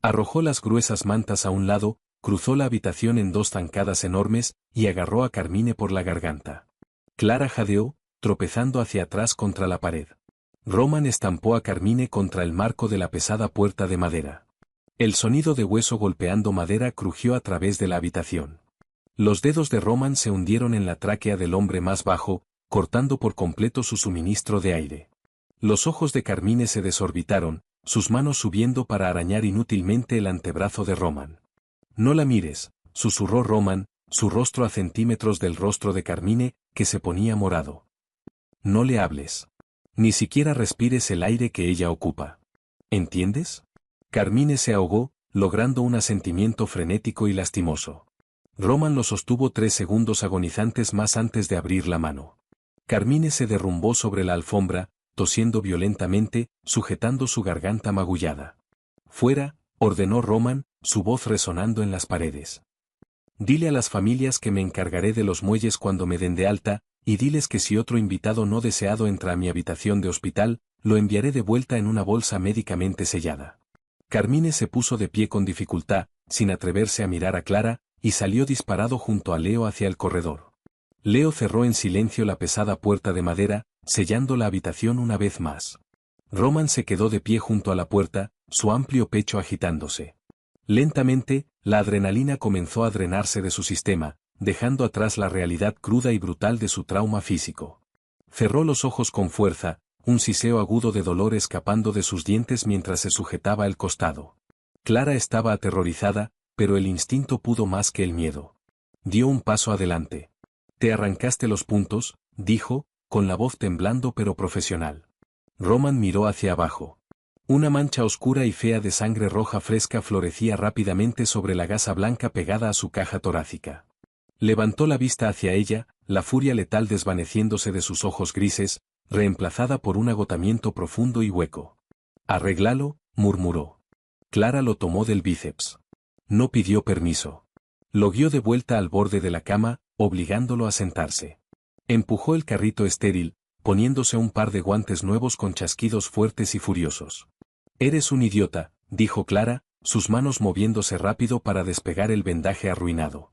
Arrojó las gruesas mantas a un lado, cruzó la habitación en dos zancadas enormes y agarró a Carmine por la garganta. Clara jadeó, tropezando hacia atrás contra la pared. Roman estampó a Carmine contra el marco de la pesada puerta de madera. El sonido de hueso golpeando madera crujió a través de la habitación. Los dedos de Roman se hundieron en la tráquea del hombre más bajo, cortando por completo su suministro de aire. Los ojos de Carmine se desorbitaron, sus manos subiendo para arañar inútilmente el antebrazo de Roman. «No la mires», susurró Roman, su rostro a centímetros del rostro de Carmine, que se ponía morado. «No le hables. Ni siquiera respires el aire que ella ocupa. ¿Entiendes?» Carmine se ahogó, logrando un asentimiento frenético y lastimoso. Roman lo sostuvo 3 segundos agonizantes más antes de abrir la mano. Carmine se derrumbó sobre la alfombra, tosiendo violentamente, sujetando su garganta magullada. «Fuera», ordenó Roman, su voz resonando en las paredes. «Dile a las familias que me encargaré de los muelles cuando me den de alta, y diles que si otro invitado no deseado entra a mi habitación de hospital, lo enviaré de vuelta en una bolsa médicamente sellada». Carmine se puso de pie con dificultad, sin atreverse a mirar a Clara, y salió disparado junto a Leo hacia el corredor. Leo cerró en silencio la pesada puerta de madera, sellando la habitación una vez más. Roman se quedó de pie junto a la puerta, su amplio pecho agitándose. Lentamente, la adrenalina comenzó a drenarse de su sistema, dejando atrás la realidad cruda y brutal de su trauma físico. Cerró los ojos con fuerza, un siseo agudo de dolor escapando de sus dientes mientras se sujetaba el costado. Clara estaba aterrorizada, pero el instinto pudo más que el miedo. Dio un paso adelante. «Te arrancaste los puntos», dijo, con la voz temblando pero profesional. Roman miró hacia abajo. Una mancha oscura y fea de sangre roja fresca florecía rápidamente sobre la gasa blanca pegada a su caja torácica. Levantó la vista hacia ella, la furia letal desvaneciéndose de sus ojos grises, reemplazada por un agotamiento profundo y hueco. «Arréglalo», murmuró. Clara lo tomó del bíceps. No pidió permiso. Lo guió de vuelta al borde de la cama, obligándolo a sentarse. Empujó el carrito estéril, poniéndose un par de guantes nuevos con chasquidos fuertes y furiosos. «Eres un idiota», dijo Clara, sus manos moviéndose rápido para despegar el vendaje arruinado.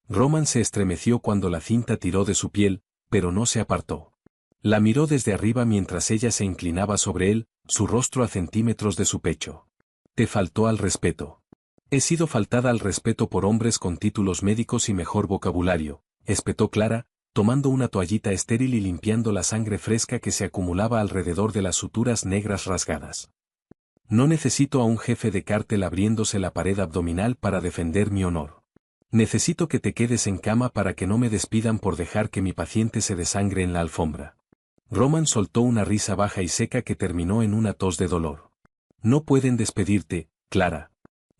Roman se estremeció cuando la cinta tiró de su piel, pero no se apartó. La miró desde arriba mientras ella se inclinaba sobre él, su rostro a centímetros de su pecho. «Te faltó al respeto». «He sido faltada al respeto por hombres con títulos médicos y mejor vocabulario», espetó Clara, tomando una toallita estéril y limpiando la sangre fresca que se acumulaba alrededor de las suturas negras rasgadas. «No necesito a un jefe de cártel abriéndose la pared abdominal para defender mi honor. Necesito que te quedes en cama para que no me despidan por dejar que mi paciente se desangre en la alfombra». Roman soltó una risa baja y seca que terminó en una tos de dolor. «No pueden despedirte, Clara.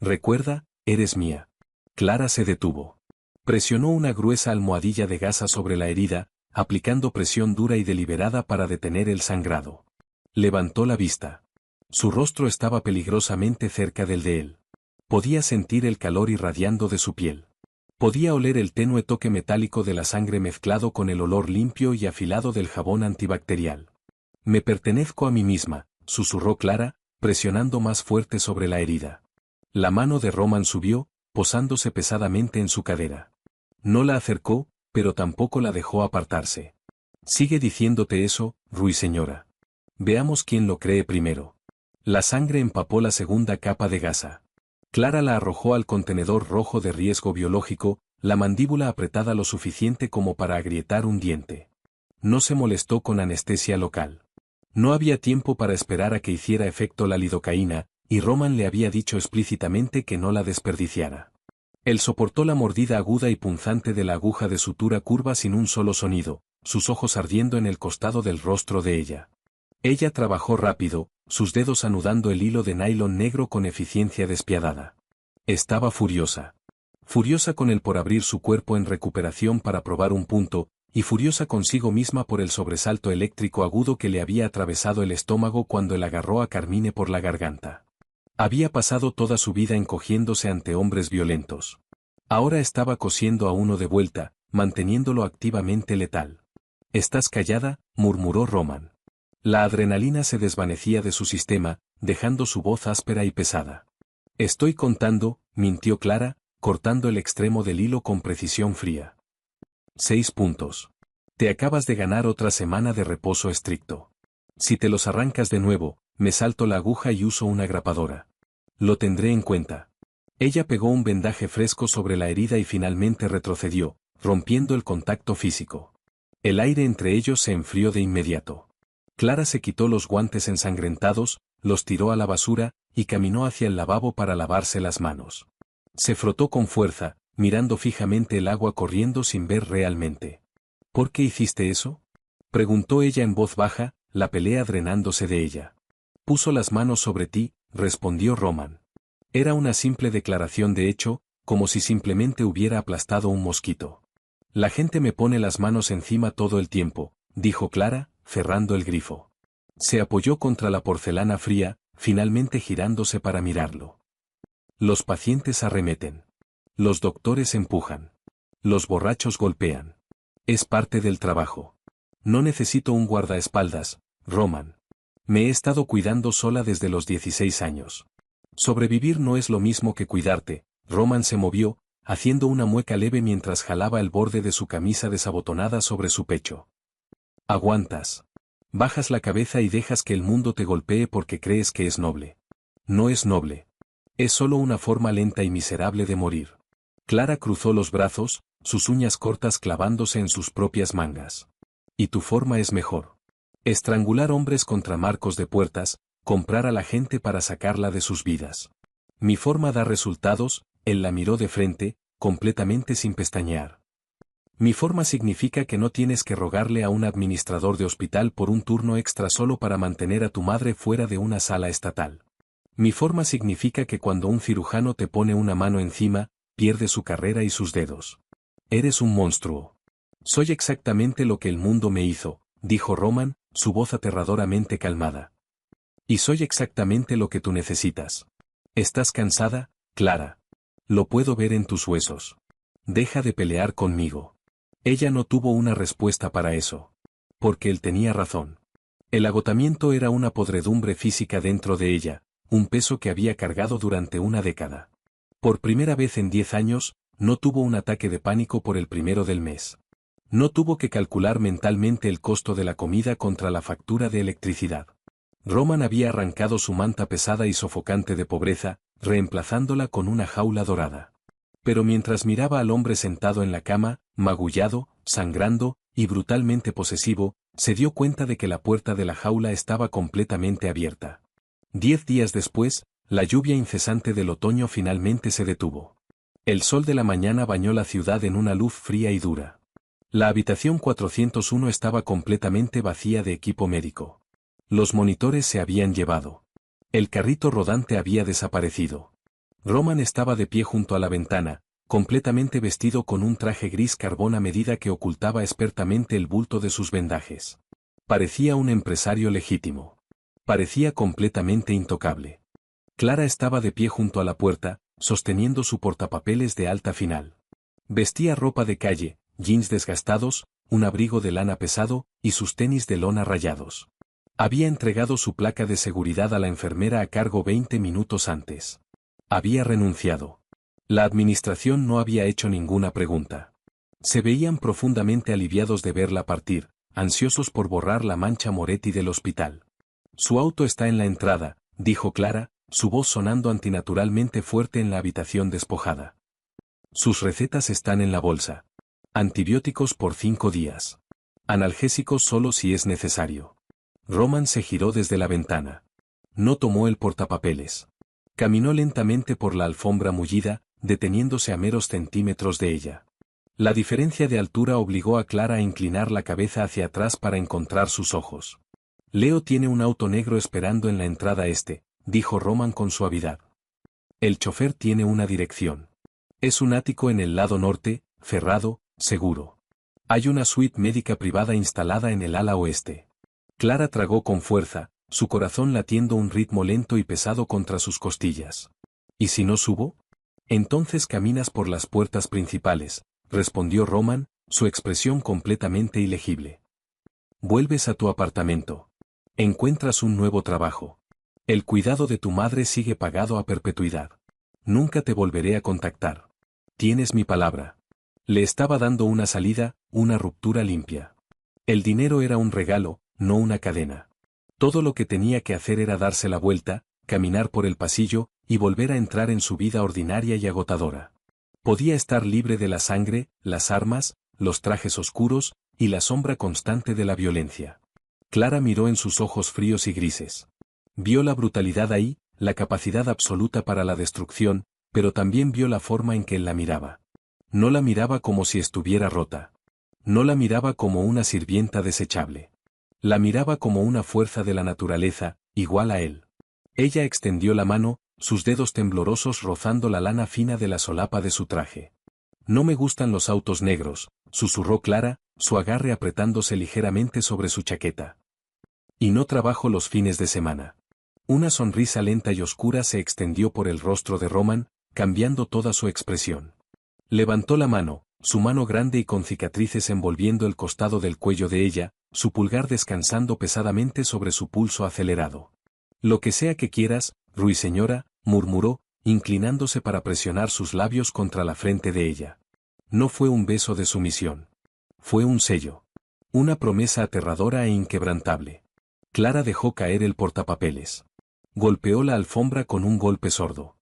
Recuerda, eres mía». Clara se detuvo. Presionó una gruesa almohadilla de gasa sobre la herida, aplicando presión dura y deliberada para detener el sangrado. Levantó la vista. Su rostro estaba peligrosamente cerca del de él. Podía sentir el calor irradiando de su piel. Podía oler el tenue toque metálico de la sangre mezclado con el olor limpio y afilado del jabón antibacterial. «Me pertenezco a mí misma», susurró Clara, presionando más fuerte sobre la herida. La mano de Roman subió, posándose pesadamente en su cadera. No la acercó, pero tampoco la dejó apartarse. «Sigue diciéndote eso, ruiseñora. Veamos quién lo cree primero». La sangre empapó la segunda capa de gasa. Clara la arrojó al contenedor rojo de riesgo biológico, la mandíbula apretada lo suficiente como para agrietar un diente. No se molestó con anestesia local. No había tiempo para esperar a que hiciera efecto la lidocaína, y Roman le había dicho explícitamente que no la desperdiciara. Él soportó la mordida aguda y punzante de la aguja de sutura curva sin un solo sonido, sus ojos ardiendo en el costado del rostro de ella. Ella trabajó rápido, sus dedos anudando el hilo de nylon negro con eficiencia despiadada. Estaba furiosa. Furiosa con él por abrir su cuerpo en recuperación para probar un punto, y furiosa consigo misma por el sobresalto eléctrico agudo que le había atravesado el estómago cuando él agarró a Carmine por la garganta. Había pasado toda su vida encogiéndose ante hombres violentos. Ahora estaba cosiendo a uno de vuelta, manteniéndolo activamente letal. «¿Estás callada?», murmuró Roman. La adrenalina se desvanecía de su sistema, dejando su voz áspera y pesada. Estoy contando, mintió Clara, cortando el extremo del hilo con precisión fría. 6 puntos. Te acabas de ganar otra semana de reposo estricto. Si te los arrancas de nuevo, me salto la aguja y uso una grapadora. Lo tendré en cuenta. Ella pegó un vendaje fresco sobre la herida y finalmente retrocedió, rompiendo el contacto físico. El aire entre ellos se enfrió de inmediato. Clara se quitó los guantes ensangrentados, los tiró a la basura, y caminó hacia el lavabo para lavarse las manos. Se frotó con fuerza, mirando fijamente el agua corriendo sin ver realmente. ¿Por qué hiciste eso?, preguntó ella en voz baja, la pelea drenándose de ella. Puso las manos sobre ti, respondió Roman. Era una simple declaración de hecho, como si simplemente hubiera aplastado un mosquito. La gente me pone las manos encima todo el tiempo, dijo Clara, cerrando el grifo. Se apoyó contra la porcelana fría, finalmente girándose para mirarlo. Los pacientes arremeten. Los doctores empujan. Los borrachos golpean. Es parte del trabajo. No necesito un guardaespaldas, Roman. Me he estado cuidando sola desde los 16 años. Sobrevivir no es lo mismo que cuidarte. Roman se movió, haciendo una mueca leve mientras jalaba el borde de su camisa desabotonada sobre su pecho. Aguantas. Bajas la cabeza y dejas que el mundo te golpee porque crees que es noble. No es noble. Es solo una forma lenta y miserable de morir. Clara cruzó los brazos, sus uñas cortas clavándose en sus propias mangas. Y tu forma es mejor. Estrangular hombres contra marcos de puertas, comprar a la gente para sacarla de sus vidas. Mi forma da resultados, él la miró de frente, completamente sin pestañear. Mi forma significa que no tienes que rogarle a un administrador de hospital por un turno extra solo para mantener a tu madre fuera de una sala estatal. Mi forma significa que cuando un cirujano te pone una mano encima, pierde su carrera y sus dedos. Eres un monstruo. Soy exactamente lo que el mundo me hizo, dijo Roman, su voz aterradoramente calmada. Y soy exactamente lo que tú necesitas. ¿Estás cansada, Clara? Lo puedo ver en tus huesos. Deja de pelear conmigo. Ella no tuvo una respuesta para eso. Porque él tenía razón. El agotamiento era una podredumbre física dentro de ella, un peso que había cargado durante una década. Por primera vez en 10 años, no tuvo un ataque de pánico por el primero del mes. No tuvo que calcular mentalmente el costo de la comida contra la factura de electricidad. Roman había arrancado su manta pesada y sofocante de pobreza, reemplazándola con una jaula dorada. Pero mientras miraba al hombre sentado en la cama, magullado, sangrando, y brutalmente posesivo, se dio cuenta de que la puerta de la jaula estaba completamente abierta. 10 días después, la lluvia incesante del otoño finalmente se detuvo. El sol de la mañana bañó la ciudad en una luz fría y dura. La habitación 401 estaba completamente vacía de equipo médico. Los monitores se habían llevado. El carrito rodante había desaparecido. Roman estaba de pie junto a la ventana, completamente vestido con un traje gris carbón a medida que ocultaba expertamente el bulto de sus vendajes. Parecía un empresario legítimo. Parecía completamente intocable. Clara estaba de pie junto a la puerta, sosteniendo su portapapeles de alta final. Vestía ropa de calle, jeans desgastados, un abrigo de lana pesado, y sus tenis de lona rayados. Había entregado su placa de seguridad a la enfermera a cargo 20 minutos antes. Había renunciado. La administración no había hecho ninguna pregunta. Se veían profundamente aliviados de verla partir, ansiosos por borrar la mancha Moretti del hospital. Su auto está en la entrada, dijo Clara, su voz sonando antinaturalmente fuerte en la habitación despojada. Sus recetas están en la bolsa. Antibióticos por 5 días. Analgésicos solo si es necesario. Roman se giró desde la ventana. No tomó el portapapeles. Caminó lentamente por la alfombra mullida, deteniéndose a meros centímetros de ella. La diferencia de altura obligó a Clara a inclinar la cabeza hacia atrás para encontrar sus ojos. Leo tiene un auto negro esperando en la entrada este, dijo Roman con suavidad. El chofer tiene una dirección. Es un ático en el lado norte, cerrado, seguro. Hay una suite médica privada instalada en el ala oeste. Clara tragó con fuerza, su corazón latiendo un ritmo lento y pesado contra sus costillas. ¿Y si no subo? Entonces caminas por las puertas principales, respondió Roman, su expresión completamente ilegible. Vuelves a tu apartamento. Encuentras un nuevo trabajo. El cuidado de tu madre sigue pagado a perpetuidad. Nunca te volveré a contactar. Tienes mi palabra. Le estaba dando una salida, una ruptura limpia. El dinero era un regalo, no una cadena. Todo lo que tenía que hacer era darse la vuelta, caminar por el pasillo, y volver a entrar en su vida ordinaria y agotadora. Podía estar libre de la sangre, las armas, los trajes oscuros, y la sombra constante de la violencia. Clara miró en sus ojos fríos y grises. Vio la brutalidad ahí, la capacidad absoluta para la destrucción, pero también vio la forma en que él la miraba. No la miraba como si estuviera rota. No la miraba como una sirvienta desechable. La miraba como una fuerza de la naturaleza, igual a él. Ella extendió la mano, sus dedos temblorosos rozando la lana fina de la solapa de su traje. No me gustan los autos negros, susurró Clara, su agarre apretándose ligeramente sobre su chaqueta. Y no trabajo los fines de semana. Una sonrisa lenta y oscura se extendió por el rostro de Roman, cambiando toda su expresión. Levantó la mano, su mano grande y con cicatrices envolviendo el costado del cuello de ella, su pulgar descansando pesadamente sobre su pulso acelerado. Lo que sea que quieras, ruiseñora, murmuró, inclinándose para presionar sus labios contra la frente de ella. No fue un beso de sumisión. Fue un sello. Una promesa aterradora e inquebrantable. Clara dejó caer el portapapeles. Golpeó la alfombra con un golpe sordo.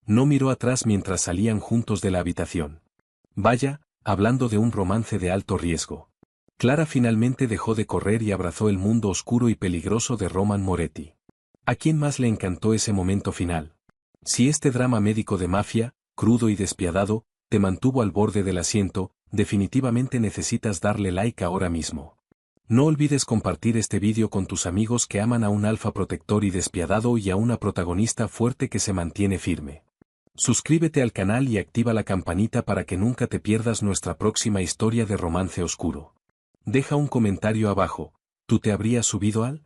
No miró atrás mientras salían juntos de la habitación. Vaya, hablando de un romance de alto riesgo. Clara finalmente dejó de correr y abrazó el mundo oscuro y peligroso de Roman Moretti. ¿A quién más le encantó ese momento final? Si este drama médico de mafia, crudo y despiadado, te mantuvo al borde del asiento, definitivamente necesitas darle like ahora mismo. No olvides compartir este vídeo con tus amigos que aman a un alfa protector y despiadado y a una protagonista fuerte que se mantiene firme. Suscríbete al canal y activa la campanita para que nunca te pierdas nuestra próxima historia de romance oscuro. Deja un comentario abajo, ¿tú te habrías subido al?